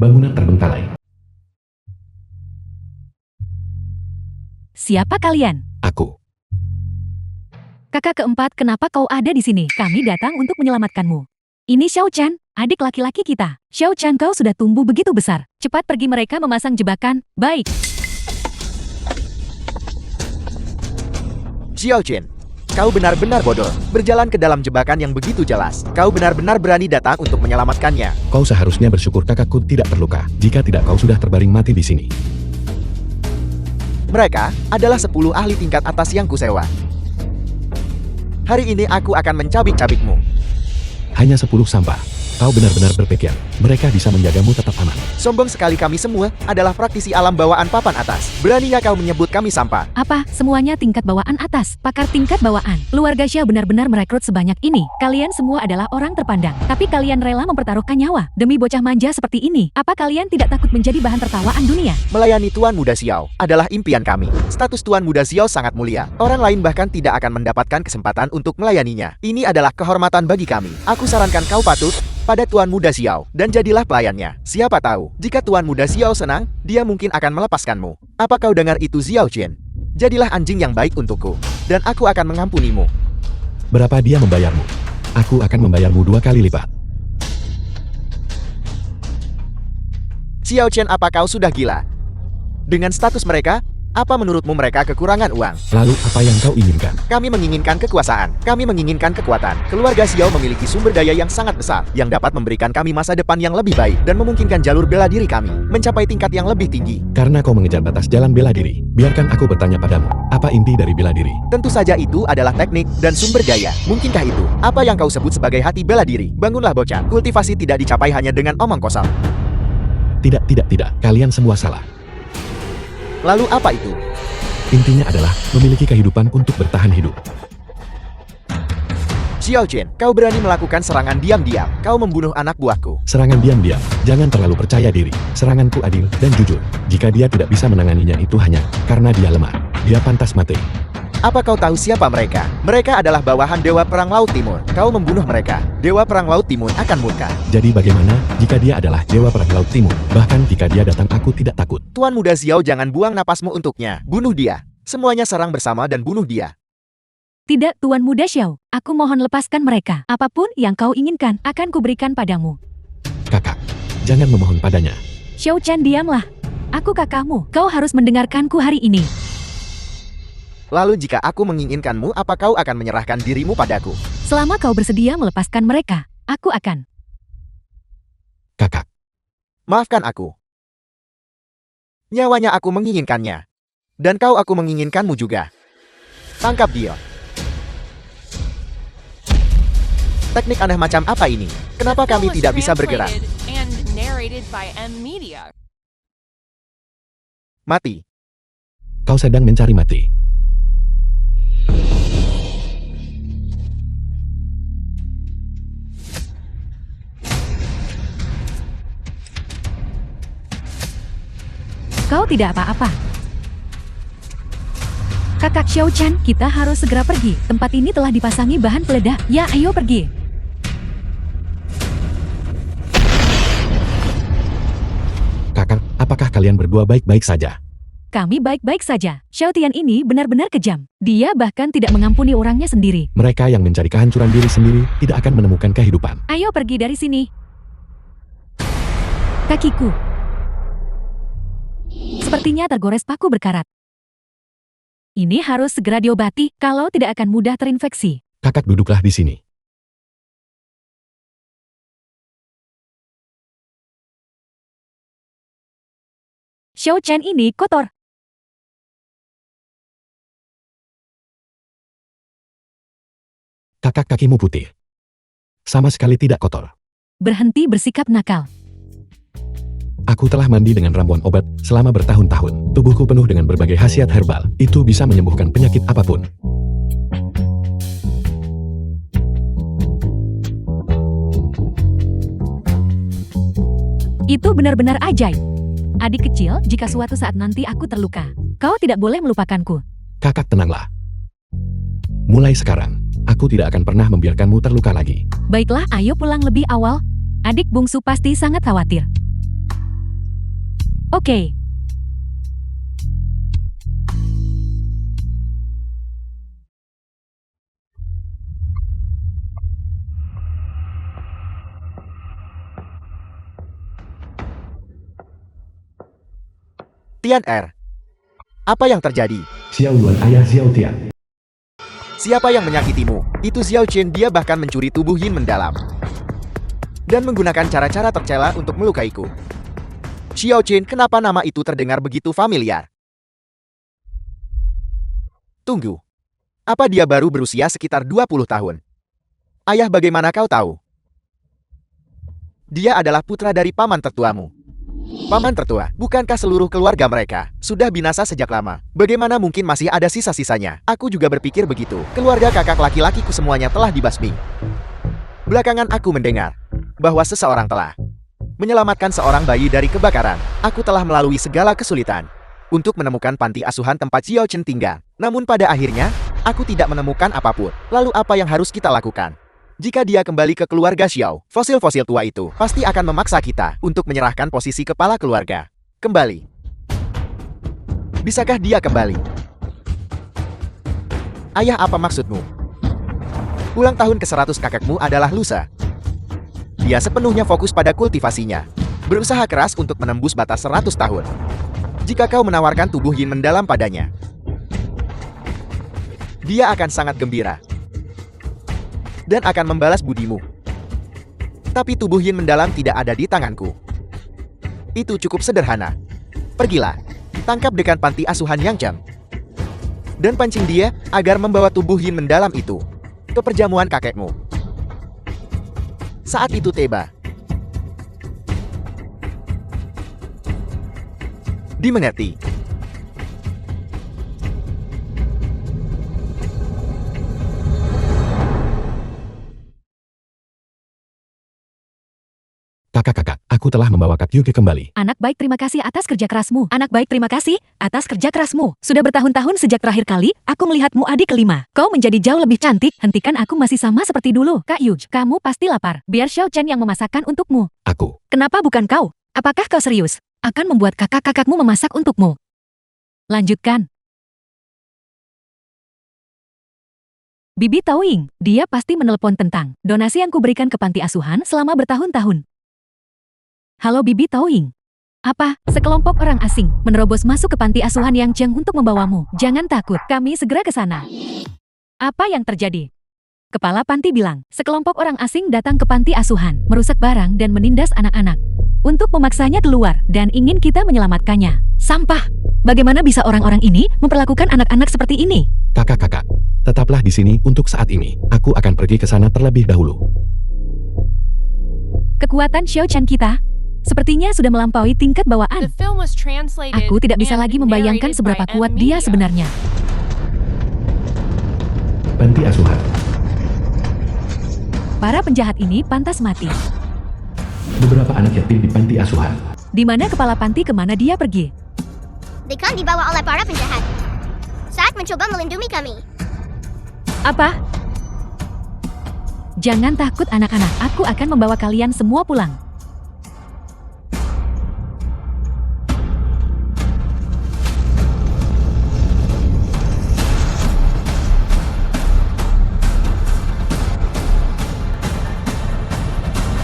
Bangunan terbengkalai. Siapa kalian? Aku. Kakak keempat, kenapa kau ada di sini? Kami datang untuk menyelamatkanmu. Ini Xiao Chan, adik laki-laki kita. Xiao Chan, kau sudah tumbuh begitu besar. Cepat pergi, mereka memasang jebakan. Baik. Xiao Chen, kau benar-benar bodoh. Berjalan ke dalam jebakan yang begitu jelas. Kau benar-benar berani datang untuk menyelamatkannya. Kau seharusnya bersyukur kakakku tidak terluka. Jika tidak kau sudah terbaring mati di sini. Mereka adalah 10 ahli tingkat atas yang kusewa. Hari ini aku akan mencabik-cabikmu. Hanya 10 sampah. Kau benar-benar berpikir mereka bisa menjagamu tetap aman. Sombong sekali, kami semua adalah praktisi alam bawaan papan atas. Beraninya kau menyebut kami sampah? Apa? Semuanya tingkat bawaan atas. Pakar tingkat bawaan. Keluarga Xiao benar-benar merekrut sebanyak ini. Kalian semua adalah orang terpandang. Tapi kalian rela mempertaruhkan nyawa demi bocah manja seperti ini. Apa kalian tidak takut menjadi bahan tertawaan dunia? Melayani Tuan Muda Xiao adalah impian kami. Status Tuan Muda Xiao sangat mulia. Orang lain bahkan tidak akan mendapatkan kesempatan untuk melayaninya. Ini adalah kehormatan bagi kami. Aku sarankan kau patuh pada Tuan Muda Xiao dan jadilah pelayannya. Siapa tahu, jika Tuan Muda Xiao senang, dia mungkin akan melepaskanmu. Apa kau dengar itu, Xiao Chen? Jadilah anjing yang baik untukku, dan aku akan mengampunimu. Berapa dia membayarmu? Aku akan membayarmu 2 kali lipat. Xiao Chen, apa kau sudah gila? Dengan status mereka, apa menurutmu mereka kekurangan uang? Lalu apa yang kau inginkan? Kami menginginkan kekuasaan. Kami menginginkan kekuatan. Keluarga Xiao memiliki sumber daya yang sangat besar, yang dapat memberikan kami masa depan yang lebih baik, dan memungkinkan jalur bela diri kami mencapai tingkat yang lebih tinggi. Karena kau mengejar batas jalan bela diri, biarkan aku bertanya padamu, apa inti dari bela diri? Tentu saja itu adalah teknik dan sumber daya. Mungkinkah itu apa yang kau sebut sebagai hati bela diri? Bangunlah bocah. Kultivasi tidak dicapai hanya dengan omong kosong. Tidak. Kalian semua salah. Lalu apa itu? Intinya adalah memiliki kehidupan untuk bertahan hidup. Xiao Chen, kau berani melakukan serangan diam-diam. Kau membunuh anak buahku. Serangan diam-diam, jangan terlalu percaya diri. Seranganku adil dan jujur. Jika dia tidak bisa menanganinya itu hanya karena dia lemah. Dia pantas mati. Apa kau tahu siapa mereka? Mereka adalah bawahan Dewa Perang Laut Timur. Kau membunuh mereka. Dewa Perang Laut Timur akan murka. Jadi bagaimana jika dia adalah Dewa Perang Laut Timur? Bahkan jika dia datang aku tidak takut. Tuan Muda Xiao, jangan buang napasmu untuknya. Bunuh dia. Semuanya serang bersama dan bunuh dia. Tidak, Tuan Muda Xiao. Aku mohon lepaskan mereka. Apapun yang kau inginkan akan kuberikan padamu. Kakak, jangan memohon padanya. Xiao Chan, diamlah. Aku kakakmu. Kau harus mendengarkanku hari ini. Lalu jika aku menginginkanmu, apa kau akan menyerahkan dirimu padaku? Selama kau bersedia melepaskan mereka, aku akan. Kakak, Maafkan aku. Nyawanya aku menginginkannya. Dan kau, aku menginginkanmu juga. Tangkap dia. Teknik aneh macam apa ini? Kenapa The film kami was tidak bisa bergerak? translated and narrated by M Media. Mati. kau sedang mencari mati. Kau tidak apa-apa. Kakak Xiao Chan, kita harus segera pergi. Tempat ini telah dipasangi bahan peledak. Ya, ayo pergi. Kakak, apakah kalian berdua baik-baik saja? Kami baik-baik saja. Xiao Tian ini benar-benar kejam. Dia bahkan tidak mengampuni orangnya sendiri. Mereka yang mencari kehancuran diri sendiri tidak akan menemukan kehidupan. Ayo pergi dari sini. Kakiku. Sepertinya tergores paku berkarat. Ini harus segera diobati, kalau tidak akan mudah terinfeksi. Kakak duduklah di sini. Xiao Chen ini kotor. Kakak kakimu putih. Sama sekali tidak kotor. Berhenti bersikap nakal. Aku telah mandi dengan ramuan obat selama bertahun-tahun. Tubuhku penuh dengan berbagai khasiat herbal. Itu bisa menyembuhkan penyakit apapun. Itu benar-benar ajaib. Adik kecil, jika suatu saat nanti aku terluka, kau tidak boleh melupakanku. Kakak tenanglah. Mulai sekarang, aku Aku tidak akan pernah membiarkanmu terluka lagi. Baiklah, ayo pulang lebih awal. Adik bungsu pasti sangat khawatir. Oke. Tian Er. Apa yang terjadi? Xiao Yuan ayah Xiao Tian. Siapa yang menyakitimu? Itu Xiao Chen, dia bahkan mencuri tubuh Yin mendalam. Dan menggunakan cara-cara tercela untuk melukaiku. Xiao Chen, kenapa nama itu terdengar begitu familiar? Tunggu. Apa dia baru berusia sekitar 20 tahun? Ayah, bagaimana kau tahu? Dia adalah putra dari paman tertuamu. Paman tertua, bukankah seluruh keluarga mereka sudah binasa sejak lama? Bagaimana mungkin masih ada sisa-sisanya? Aku juga berpikir begitu. Keluarga kakak laki-lakiku semuanya telah dibasmi. Belakangan aku mendengar bahwa seseorang telah menyelamatkan seorang bayi dari kebakaran. Aku telah melalui segala kesulitan untuk menemukan panti asuhan tempat Xiao Chen tinggal. Namun pada akhirnya, aku tidak menemukan apapun. Lalu apa yang harus kita lakukan? Jika dia kembali ke keluarga Xiao, fosil-fosil tua itu pasti akan memaksa kita untuk menyerahkan posisi kepala keluarga. Kembali. Bisakah dia kembali? Ayah, apa maksudmu? Ulang tahun ke-100 kakekmu adalah lusa. Dia sepenuhnya fokus pada kultivasinya. Berusaha keras untuk menembus batas 100 tahun. Jika kau menawarkan tubuh Yin mendalam padanya, dia akan sangat gembira dan akan membalas budimu. Tapi tubuh Yin mendalam tidak ada di tanganku. Itu cukup sederhana. Pergilah, tangkap dekan panti asuhan Yang Cheng, dan pancing dia agar membawa tubuh Yin mendalam itu ke perjamuan kakekmu. Saat itu tiba. Dimengerti. Kakak-kakak, aku telah membawa Kak Yuki kembali. Anak baik, terima kasih atas kerja kerasmu. Anak baik, terima kasih atas kerja kerasmu. Sudah bertahun-tahun sejak terakhir kali aku melihatmu adik kelima. Kau menjadi jauh lebih cantik. Hentikan, aku masih sama seperti dulu. Kak Yuj, kamu pasti lapar. Biar Xiao Chen yang memasakkan untukmu. Aku. Kenapa bukan kau? Apakah kau serius akan membuat kakak-kakakmu memasak untukmu? Lanjutkan. Bibi Taoying, dia pasti menelpon tentang donasi yang kuberikan ke panti asuhan selama bertahun-tahun. Halo Bibi Taoying. Apa? Sekelompok orang asing menerobos masuk ke panti asuhan Yang Cheng untuk membawamu. Jangan takut, kami segera ke sana. Apa yang terjadi? Kepala panti bilang, sekelompok orang asing datang ke panti asuhan, merusak barang dan menindas anak-anak. Untuk memaksanya keluar dan ingin kita menyelamatkannya. Sampah! Bagaimana bisa orang-orang ini memperlakukan anak-anak seperti ini? Kakak-kakak, tetaplah di sini untuk saat ini. Aku akan pergi ke sana terlebih dahulu. Kekuatan Xiao Chen kita sepertinya sudah melampaui tingkat The bawaan. film was translated Aku tidak bisa and lagi membayangkan narrated seberapa by kuat M dia Media. sebenarnya. Panti asuhan. Para penjahat ini pantas mati. Beberapa anak yatim di panti asuhan. Di mana kepala panti, kemana dia pergi? Dekan dibawa oleh para penjahat saat mencoba melindungi kami. Apa? Jangan takut anak-anak, aku akan membawa kalian semua pulang.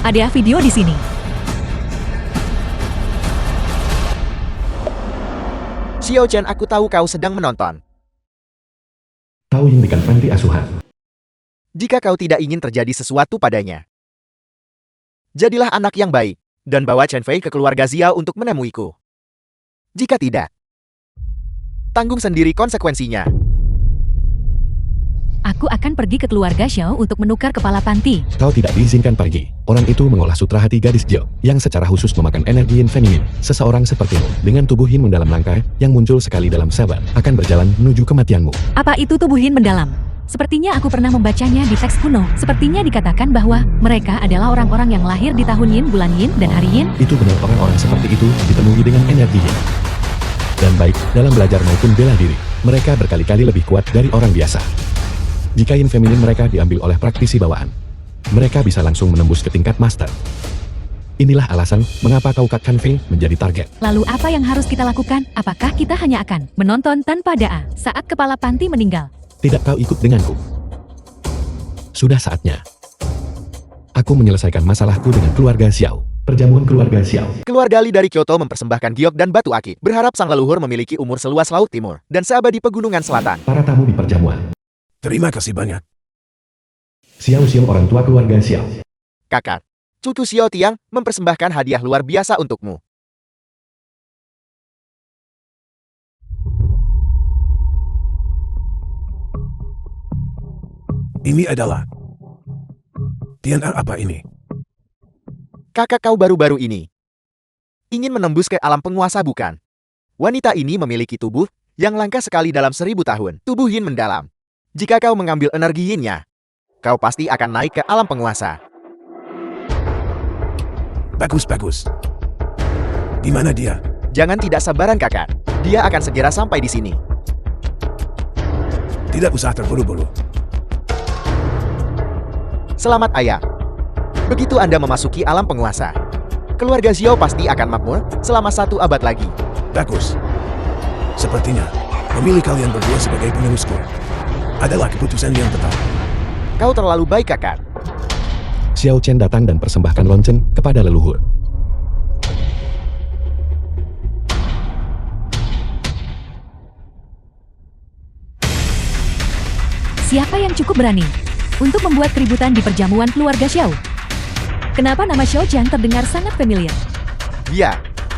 Ada video di sini. Xiao Chen, aku tahu kau sedang menonton. Taoying dekan panti asuhan. Jika kau tidak ingin terjadi sesuatu padanya, jadilah anak yang baik, dan bawa Chen Fei ke keluarga Xiao untuk menemuiku. Jika tidak, tanggung sendiri konsekuensinya. Aku akan pergi ke keluarga Xiao untuk menukar kepala panti. Kau tidak diizinkan pergi. Orang itu mengolah sutra hati gadis Jiao, yang secara khusus memakan energi Yin feminin. Seseorang sepertimu, dengan tubuh Yin mendalam langka, yang muncul sekali dalam sabar, akan berjalan menuju kematianmu. Apa itu tubuh Yin mendalam? Sepertinya aku pernah membacanya di teks kuno. Sepertinya dikatakan bahwa mereka adalah orang-orang yang lahir di tahun Yin, bulan Yin, dan hari Yin. Itu benar, orang-orang seperti itu ditemui dengan energi Yin. Dan baik dalam belajar maupun bela diri, mereka berkali-kali lebih kuat dari orang biasa. Jika yin feminin mereka diambil oleh praktisi bawaan, mereka bisa langsung menembus ke tingkat master. Inilah alasan mengapa Kau Kak Kanve menjadi target. Lalu apa yang harus kita lakukan? Apakah kita hanya akan menonton tanpa doa saat kepala panti meninggal? Tidak, kau ikut denganku. Sudah saatnya aku menyelesaikan masalahku dengan keluarga Xiao. Perjamuan keluarga Xiao. Keluarga Li dari Kyoto mempersembahkan giok dan batu akik, berharap sang leluhur memiliki umur seluas laut timur dan seabadi pegunungan selatan. Para tamu di perjamuan. Terima kasih banyak. Xiao orang tua keluarga Xiao. Kakak, Cucu Xiao Tiang mempersembahkan hadiah luar biasa untukmu. Ini adalah Tian apa ini? Kakak kau baru-baru ini ingin menembus ke alam penguasa bukan? Wanita ini memiliki tubuh yang langka sekali dalam 1000 tahun. Tubuh yin mendalam. Jika kau mengambil energi yin-nya, kau pasti akan naik ke alam penguasa. Bagus. Di mana dia? Jangan tidak sabaran kakak. Dia akan segera sampai di sini. Tidak usah terburu-buru. Selamat ayah. Begitu Anda memasuki alam penguasa, keluarga Xiao pasti akan makmur selama 1 abad lagi. Bagus. Sepertinya, memilih kalian berdua sebagai penerusku adalah keputusan yang tepat. Kau terlalu baik kakak. Xiao Chen datang dan persembahkan lonceng kepada leluhur. Siapa yang cukup berani untuk membuat keributan di perjamuan keluarga Xiao? Kenapa nama Xiao Chen terdengar sangat familiar?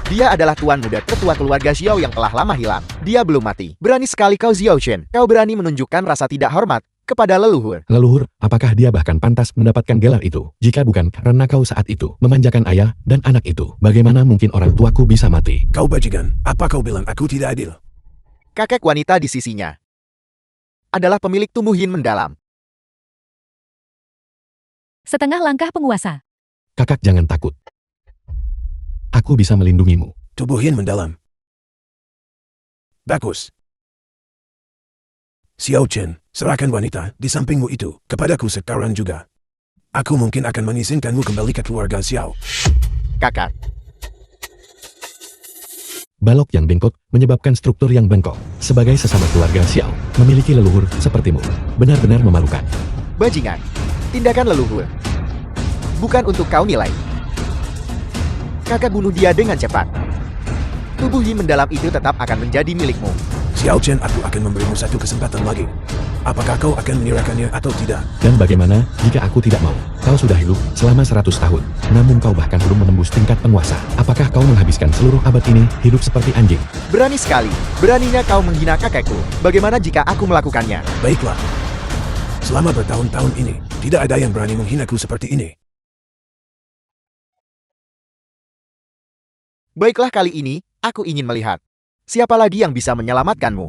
Dia adalah tuan muda tertua keluarga Xiao yang telah lama hilang. Dia belum mati. Berani sekali kau Xiao Chen. Kau berani menunjukkan rasa tidak hormat kepada leluhur. Leluhur, apakah dia bahkan pantas mendapatkan gelar itu? Jika bukan karena kau saat itu memanjakan ayah dan anak itu, bagaimana mungkin orang tuaku bisa mati? Kau bajingan, apa kau bilang aku tidak adil? Kakek wanita di sisinya adalah pemilik tubuh yin mendalam. Setengah langkah penguasa. Kakak jangan takut. Aku bisa melindungimu. Tubuh yin mendalam. Bagus. Xiao Chen, serahkan wanita di sampingmu itu kepadaku sekarang juga. Aku mungkin akan mengizinkanmu kembali ke keluarga Xiao. Kakak, Balok yang bengkok menyebabkan struktur yang bengkok. Sebagai sesama keluarga Xiao, memiliki leluhur sepertimu benar-benar memalukan. bajingan. Tindakan leluhur. Bukan untuk kau nilai. Kakak bunuh dia dengan cepat. Tubuh yin mendalam itu tetap akan menjadi milikmu. Xiao Chen, aku akan memberimu satu kesempatan lagi. Apakah kau akan menyerahkannya atau tidak? Dan bagaimana jika aku tidak mau? Kau sudah hidup selama 100 tahun, namun kau bahkan belum menembus tingkat penguasa. Apakah kau menghabiskan seluruh abad ini hidup seperti anjing? Berani sekali. Beraninya kau menghina kakekku. Bagaimana jika aku melakukannya? Baiklah. Selama bertahun-tahun ini, tidak ada yang berani menghinaku seperti ini. Baiklah, kali ini, aku ingin melihat. Siapa lagi yang bisa menyelamatkanmu?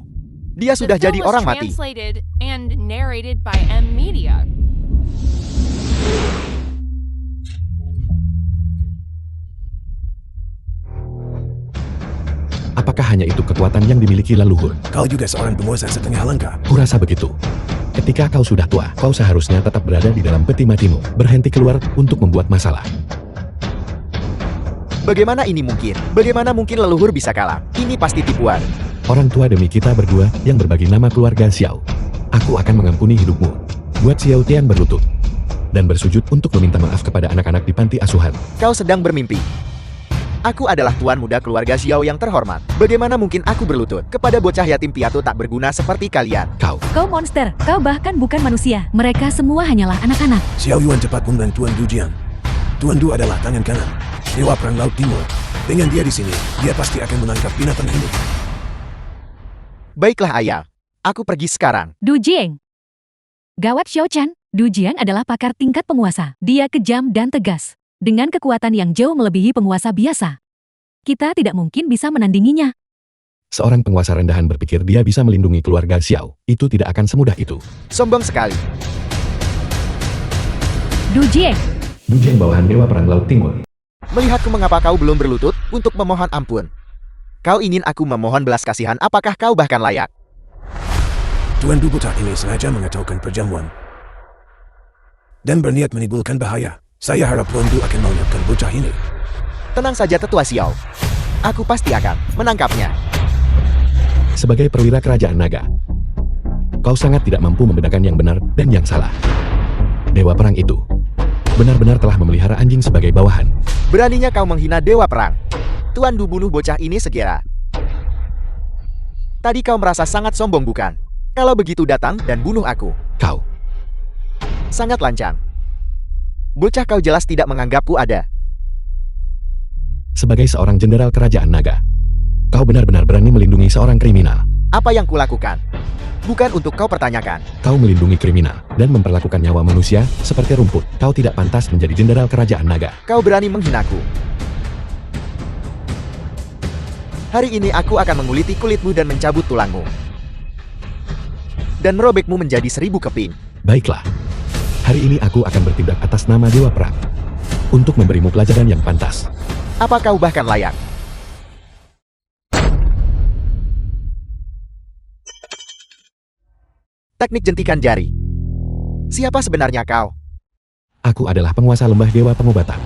Dia The sudah film jadi was orang mati. translated and narrated by M Media. Apakah hanya itu kekuatan yang dimiliki leluhur? Kau juga seorang penguasa setengah langkah. Kurasa begitu. Ketika kau sudah tua, kau seharusnya tetap berada di dalam peti matimu, berhenti keluar untuk membuat masalah. Bagaimana ini mungkin? Bagaimana mungkin leluhur bisa kalah? Ini pasti tipuan. Orang tua demi kita berdua yang berbagi nama keluarga Xiao. Aku akan mengampuni hidupmu. Buat Xiao Tian berlutut dan bersujud untuk meminta maaf kepada anak-anak di panti asuhan. Kau sedang bermimpi. Aku adalah tuan muda keluarga Xiao yang terhormat. Bagaimana mungkin aku berlutut kepada bocah yatim piatu tak berguna seperti kalian? Kau, Kau monster, kau bahkan bukan manusia. Mereka semua hanyalah anak-anak. Xiao Yuan cepat mengundang Tuan Du Jian. Tuan Du adalah tangan kanan Dewa Perang Laut Timur. Dengan dia di sini, dia pasti akan menangkap binatang ini. Baiklah ayah. Aku pergi sekarang. Du Jiang. Gawat Xiao Chan, Du Jiang adalah pakar tingkat penguasa. Dia kejam dan tegas, dengan kekuatan yang jauh melebihi penguasa biasa. Kita tidak mungkin bisa menandinginya. seorang penguasa rendahan berpikir dia bisa melindungi keluarga Xiao. Itu tidak akan semudah itu. Sombong sekali. Du Jiang. Dujeng bawahan Dewa Perang Laut Timur. Melihatku mengapa kau belum berlutut untuk memohon ampun. Kau ingin aku memohon belas kasihan, apakah kau bahkan layak? Tuan Du bocah ini sengaja mengacaukan perjamuan dan berniat menimbulkan bahaya. Saya harap Tuan Du akan melenyapkan bocah ini. Tenang saja Tetua Xiao. Aku pasti akan menangkapnya. Sebagai perwira kerajaan naga, kau sangat tidak mampu membedakan yang benar dan yang salah. Dewa perang itu benar-benar telah memelihara anjing sebagai bawahan. Beraninya kau menghina Dewa Perang. Tuan Du bunuh bocah ini segera. Tadi kau merasa sangat sombong bukan? Kalau begitu datang dan bunuh aku. Kau Sangat lancang. Bocah kau jelas tidak menganggapku ada. sebagai seorang jenderal kerajaan naga, kau benar-benar berani melindungi seorang kriminal. Apa yang kulakukan? Bukan untuk kau pertanyakan. Kau melindungi kriminal dan memperlakukan nyawa manusia seperti rumput. Kau tidak pantas menjadi jenderal kerajaan naga. Kau berani menghinaku. Hari ini aku akan menguliti kulitmu dan mencabut tulangmu. Dan merobekmu menjadi 1000 keping. Baiklah. Hari ini aku akan bertindak atas nama Dewa Perang untuk memberimu pelajaran yang pantas. Apa kau bahkan layak? Teknik jentikan jari. Siapa sebenarnya kau? Aku adalah penguasa lembah Dewa Pengobatan.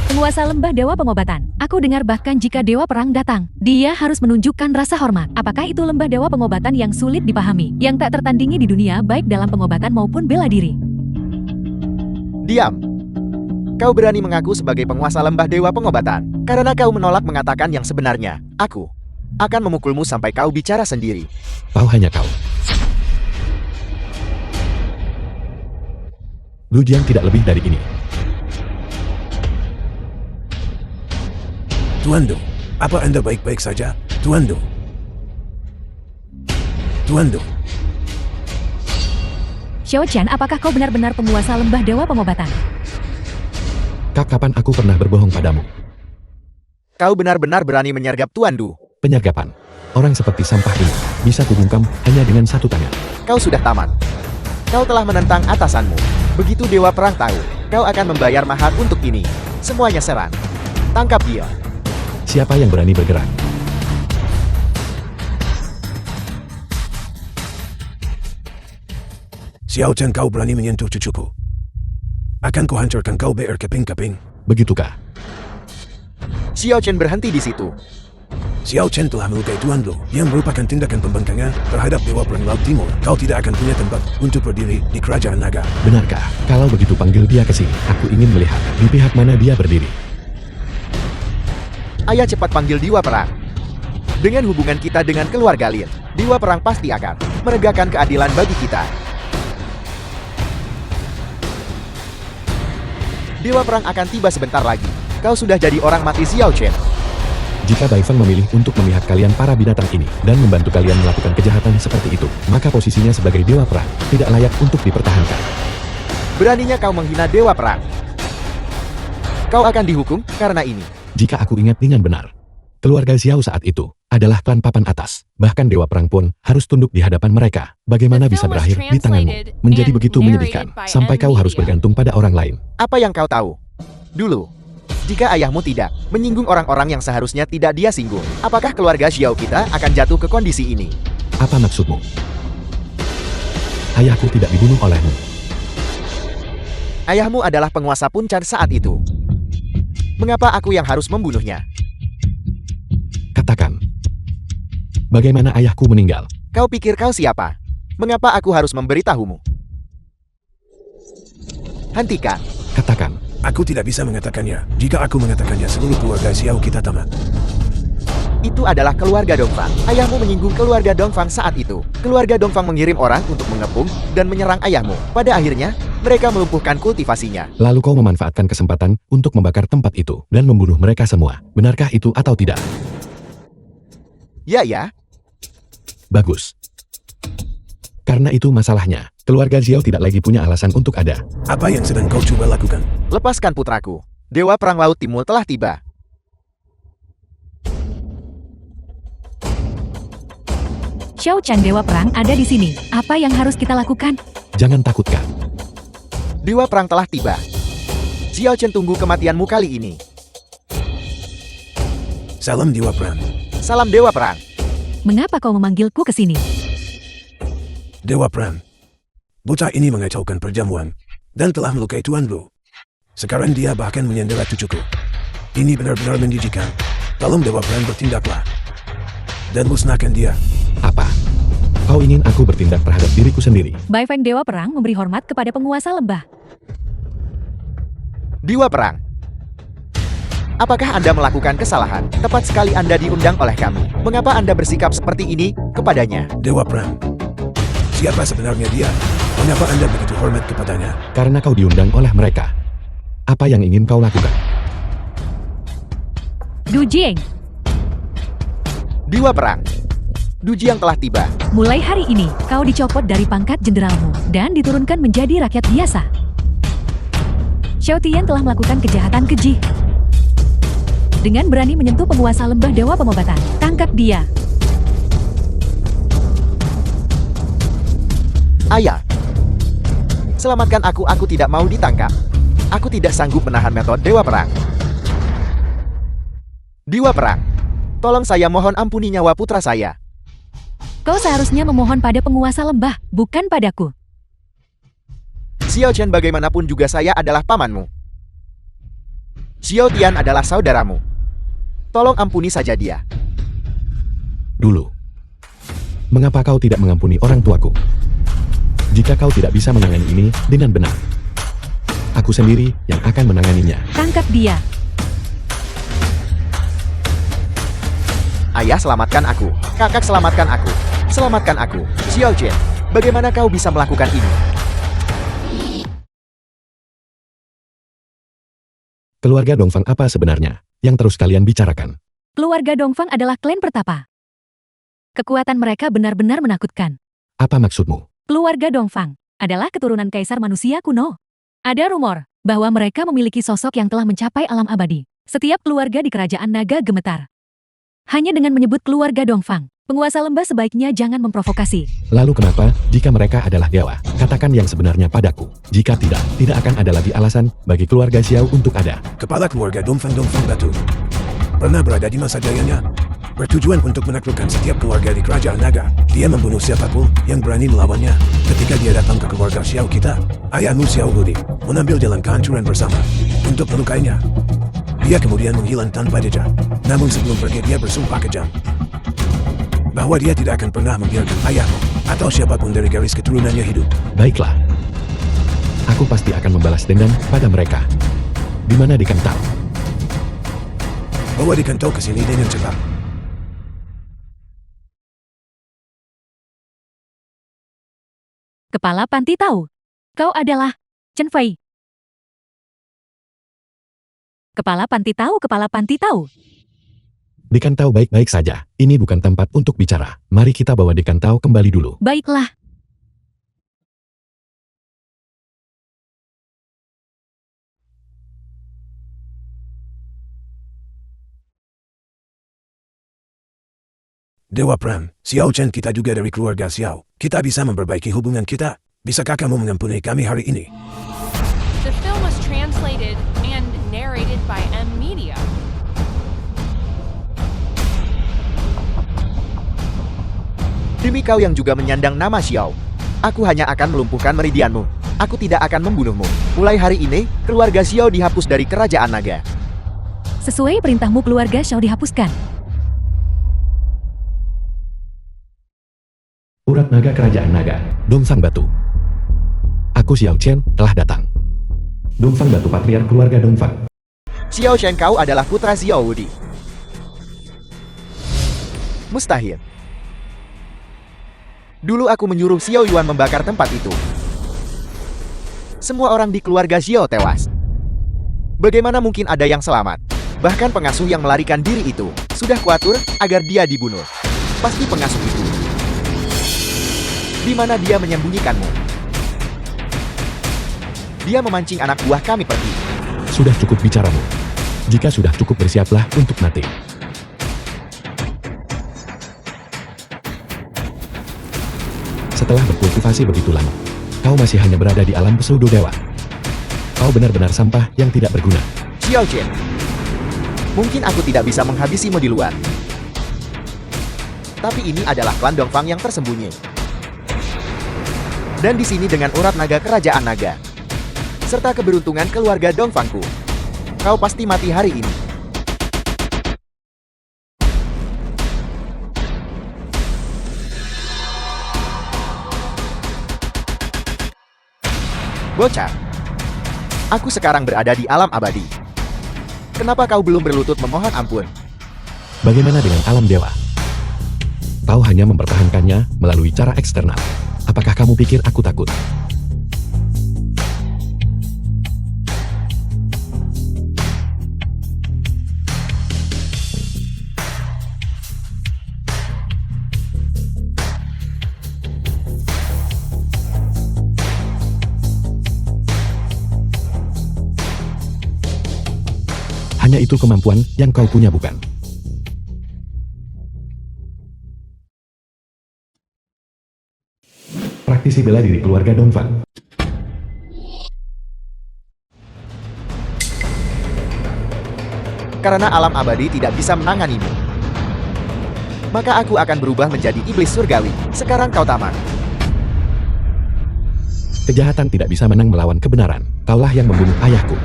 Penguasa lembah Dewa Pengobatan. Aku dengar bahkan jika Dewa Perang datang, dia harus menunjukkan rasa hormat. Apakah itu lembah Dewa Pengobatan yang sulit dipahami, yang tak tertandingi di dunia baik dalam pengobatan maupun bela diri? Diam. Kau berani mengaku sebagai penguasa lembah Dewa Pengobatan. Karena kau menolak mengatakan yang sebenarnya. Aku akan memukulmu sampai kau bicara sendiri. Kau hanya kau. Lu Jiang tidak lebih dari ini. Tuan Du, apa Anda baik-baik saja? Tuan Du. Tuan Du. Xiao Chen, apakah kau benar-benar penguasa lembah Dewa Pengobatan? Kapan aku pernah berbohong padamu? Kau benar-benar berani menyergap Tuan Du. Penyergapan. Orang seperti sampah ini bisa kubungkam hanya dengan satu tangan. Kau sudah tamat. Kau telah menentang atasanmu. Begitu Dewa Perang tahu, kau akan membayar mahal untuk ini. Semuanya serang. Tangkap dia. Siapa yang berani bergerak? Xiao Chen, kau berani menyentuh cucuku. Akan kuhancurkan kau berkeping-keping. Begitukah? Xiao Chen berhenti di situ. Xiao Chen telah melukai Tuan Du, yang merupakan tindakan pembangkangan terhadap Dewa Perang Laut Timur. Kau tidak akan punya tempat untuk berdiri di kerajaan naga. Benarkah? Kalau begitu panggil dia ke sini. Aku ingin melihat di pihak mana dia berdiri. Ayah cepat panggil Dewa Perang. Dengan hubungan kita dengan keluarga Lin, Dewa Perang pasti akan menegakkan keadilan bagi kita. Dewa Perang akan tiba sebentar lagi. Kau sudah jadi orang mati Xiao Chen. Jika Bai Feng memilih untuk memihak kalian para binatang ini dan membantu kalian melakukan kejahatan seperti itu, maka posisinya sebagai Dewa Perang tidak layak untuk dipertahankan. Beraninya kau menghina Dewa Perang. Kau akan dihukum karena ini. Jika aku ingat dengan benar, keluarga Xiao saat itu adalah klan papan atas. Bahkan Dewa Perang pun harus tunduk di hadapan mereka. Bagaimana bisa berakhir di tanganmu? Menjadi begitu menyedihkan, sampai kau harus bergantung pada orang lain. Apa yang kau tahu? Dulu, jika ayahmu tidak menyinggung orang-orang yang seharusnya tidak dia singgung, apakah keluarga Xiao kita akan jatuh ke kondisi ini? Apa maksudmu? Ayahku tidak dibunuh olehmu. Ayahmu adalah penguasa puncak saat itu. Mengapa aku yang harus membunuhnya? Katakan, bagaimana ayahku meninggal? Kau pikir kau siapa? Mengapa aku harus memberitahumu? Hentikan. Katakan, Aku tidak bisa mengatakannya. Jika aku mengatakannya, seluruh keluarga Xiao kita tamat. Itu adalah keluarga Dongfang. Ayahmu menyinggung keluarga Dongfang saat itu. Keluarga Dongfang mengirim orang untuk mengepung dan menyerang ayahmu. Pada akhirnya, mereka melumpuhkan kultivasinya. lalu kau memanfaatkan kesempatan untuk membakar tempat itu dan membunuh mereka semua. Benarkah itu atau tidak? Ya. Bagus. Karena itu masalahnya, keluarga Xiao tidak lagi punya alasan untuk ada. Apa yang sedang kau coba lakukan? Lepaskan putraku. Dewa Perang Laut Timur telah tiba. Xiao Chen, Dewa Perang ada di sini. Apa yang harus kita lakukan? Jangan takutkan. Dewa Perang telah tiba. Xiao Chen tunggu kematianmu kali ini. Salam Dewa Perang. Salam Dewa Perang. Mengapa kau memanggilku ke sini? Dewa Pram. Bocah ini mengacaukan perjamuan dan telah melukai Tuan Blue. Sekarang dia bahkan menyandera cucuku. Ini benar-benar menjijikan. Tolong Dewa Pram bertindaklah. Dan musnahkan dia. Apa? Kau ingin aku bertindak terhadap diriku sendiri? Bai Feng Dewa Perang memberi hormat kepada penguasa lembah. Dewa Perang. Apakah Anda melakukan kesalahan? Tepat sekali Anda diundang oleh kami. Mengapa Anda bersikap seperti ini kepadanya? Dewa Pram. Siapa sebenarnya dia? Mengapa Anda begitu hormat kepadanya? Karena kau diundang oleh mereka. Apa yang ingin kau lakukan? Du Jiang, Dewa Perang. Duji yang telah tiba. mulai hari ini kau dicopot dari pangkat jenderalmu dan diturunkan menjadi rakyat biasa. Xiao Tian telah melakukan kejahatan keji. Dengan berani menyentuh penguasa lembah dewa pengobatan, tangkap dia. Ayah. Selamatkan aku tidak mau ditangkap. Aku tidak sanggup menahan metode Dewa Perang. Dewa Perang. Tolong saya mohon ampuni nyawa putra saya. Kau seharusnya memohon pada penguasa lembah, bukan padaku. Xiao Chen bagaimanapun juga saya adalah pamanmu. Xiao Tian adalah saudaramu. Tolong ampuni saja dia. Dulu. Mengapa kau tidak mengampuni orang tuaku? Jika kau tidak bisa menangani ini dengan benar, aku sendiri yang akan menanganinya. Tangkap dia. Ayah, selamatkan aku. Kakak, selamatkan aku. Selamatkan aku. Xiao Chen, bagaimana kau bisa melakukan ini? Keluarga Dongfang apa sebenarnya yang terus kalian bicarakan? Keluarga Dongfang adalah klan pertapa. Kekuatan mereka benar-benar menakutkan. Apa maksudmu? Keluarga Dongfang adalah keturunan kaisar manusia kuno. Ada rumor bahwa mereka memiliki sosok yang telah mencapai alam abadi. Setiap keluarga di kerajaan naga gemetar. Hanya dengan menyebut keluarga Dongfang, penguasa lembah sebaiknya jangan memprovokasi. Lalu kenapa, jika mereka adalah dewa, katakan yang sebenarnya padaku. Jika tidak, tidak akan ada lagi alasan bagi keluarga Xiao untuk ada. Kepala keluarga Dongfang Batu. Pernah berada di masa jayanya. Bertujuan untuk menaklukkan setiap keluarga di kerajaan naga. Dia membunuh siapapun yang berani melawannya. Ketika dia datang ke keluarga Xiao kita, ayahmu Xiao Hudi mengambil jalan kehancuran bersama untuk melukainya. Dia kemudian menghilang tanpa jejak. Namun sebelum pergi dia bersumpah kejam bahwa dia tidak akan pernah membiarkan ayahmu atau siapapun dari garis keturunannya hidup. Baiklah. Aku pasti akan membalas dendam pada mereka. Di mana Dekan Tao? Bawa Dekan Tao ke sini dengan cepat. Kepala Panti tahu. Kau adalah Chen Fei. Kepala Panti tahu, kepala Panti tahu. Dekan Tao baik-baik saja. Ini bukan tempat untuk bicara. Mari kita bawa Dekan Tao kembali dulu. Baiklah. Dewa Pram, Xiao Chen kita juga dari keluarga Xiao. Kita bisa memperbaiki hubungan kita. Bisakah kamu mengampuni kami hari ini? The film was translated and narrated by M Media. Demi kau yang juga menyandang nama Xiao, aku hanya akan melumpuhkan meridianmu. Aku tidak akan membunuhmu. Mulai hari ini, keluarga Xiao dihapus dari kerajaan naga. Sesuai perintahmu keluarga Xiao dihapuskan. Urat naga kerajaan naga, Dongfang Batu. Aku Xiao Chen telah datang. Dongfang Batu patriark keluarga Dongfang. Xiao Chen, kau adalah putra Xiao Wudi. Mustahil. Dulu aku menyuruh Xiao Yuan membakar tempat itu. Semua orang di keluarga Xiao tewas. Bagaimana mungkin ada yang selamat? Bahkan pengasuh yang melarikan diri itu sudah kuatur agar dia dibunuh. Pasti pengasuh itu. Di mana dia menyembunyikanmu? Dia memancing anak buah kami pergi. Sudah cukup bicaramu. Jika sudah cukup, bersiaplah untuk mati. Setelah berkultivasi begitu lama, kau masih hanya berada di alam pseudo dewa. Kau benar-benar sampah yang tidak berguna. Xiao Chen, mungkin aku tidak bisa menghabisimu di luar. Tapi ini adalah klan Dongfang yang tersembunyi. Dan di sini dengan urat naga kerajaan naga. Serta keberuntungan keluarga Dongfangku. Kau pasti mati hari ini. Bocah. Aku sekarang berada di alam abadi. Kenapa kau belum berlutut memohon ampun? Bagaimana dengan alam dewa? Kau hanya mempertahankannya melalui cara eksternal. Apakah kamu pikir aku takut? Hanya itu kemampuan yang kau punya, bukan? Praktisi bela diri keluarga Dongfang. Karena alam abadi tidak bisa menanganimu. Maka aku akan berubah menjadi iblis surgawi. Sekarang kau tamat. Kejahatan tidak bisa menang melawan kebenaran. Kaulah yang membunuh ayahku.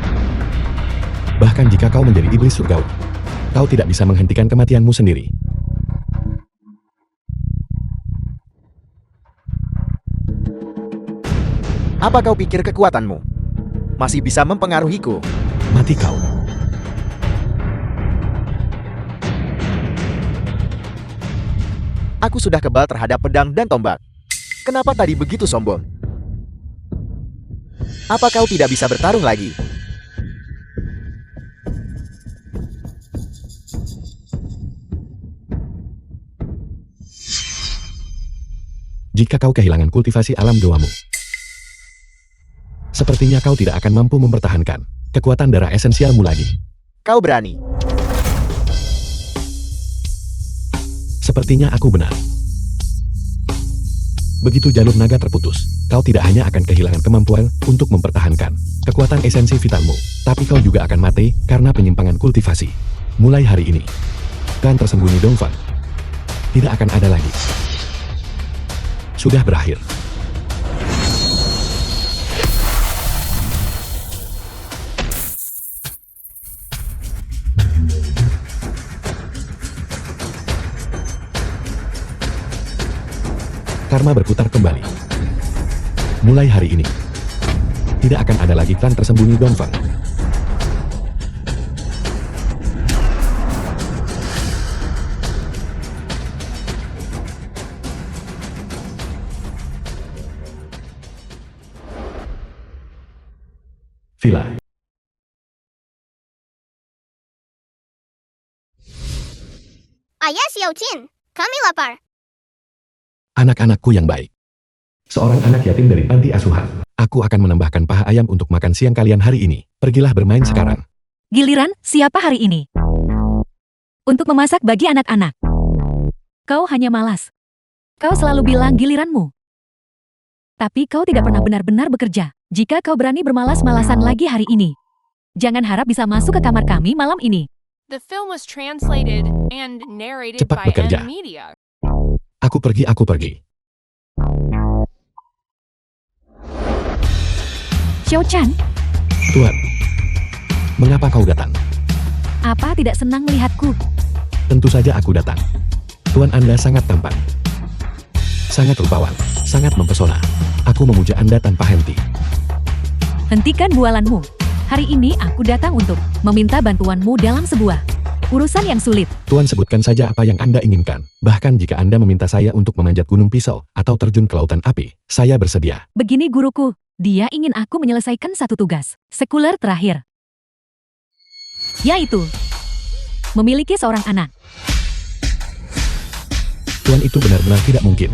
Bahkan jika kau menjadi iblis surgawi, kau tidak bisa menghentikan kematianmu sendiri. Apa kau pikir kekuatanmu masih bisa mempengaruhiku? Mati kau. Aku sudah kebal terhadap pedang dan tombak. Kenapa tadi begitu sombong? Apa kau tidak bisa bertarung lagi? Jika kau kehilangan kultivasi alam doamu, sepertinya kau tidak akan mampu mempertahankan kekuatan darah esensialmu lagi. Kau berani. Sepertinya aku benar. Begitu jalur naga terputus, kau tidak hanya akan kehilangan kemampuan untuk mempertahankan kekuatan esensi vitalmu, tapi kau juga akan mati karena penyimpangan kultivasi. Mulai hari ini, klan tersembunyi Dongfang tidak akan ada lagi. Sudah berakhir. Karma berputar kembali. Mulai hari ini, tidak akan ada lagi klan tersembunyi Dongfang. Villa. Ayah Xiao Tin, kami lapar. Anak-anakku yang baik. Seorang anak yatim dari panti asuhan. Aku akan menambahkan paha ayam untuk makan siang kalian hari ini. Pergilah bermain sekarang. Giliran, siapa hari ini? Untuk memasak bagi anak-anak. Kau hanya malas. Kau selalu bilang giliranmu. Tapi kau tidak pernah benar-benar bekerja. Jika kau berani bermalas-malasan lagi hari ini, jangan harap bisa masuk ke kamar kami malam ini. The film was translated and narrated Cepat by bekerja. M Media. Aku pergi, aku pergi. Xiao Chan, Tuan, mengapa kau datang? apa tidak senang melihatku? Tentu saja aku datang. Tuan Anda sangat tampan. Sangat rupawan, sangat mempesona. Aku memuja Anda tanpa henti. Hentikan bualanmu. Hari ini aku datang untuk meminta bantuanmu dalam sebuah urusan yang sulit. Tuan sebutkan saja apa yang Anda inginkan. Bahkan jika Anda meminta saya untuk memanjat gunung pisau atau terjun ke lautan api, saya bersedia. Begini guruku, dia ingin aku menyelesaikan satu tugas sekuler terakhir. Yaitu, memiliki seorang anak. Tuan, itu benar-benar tidak mungkin.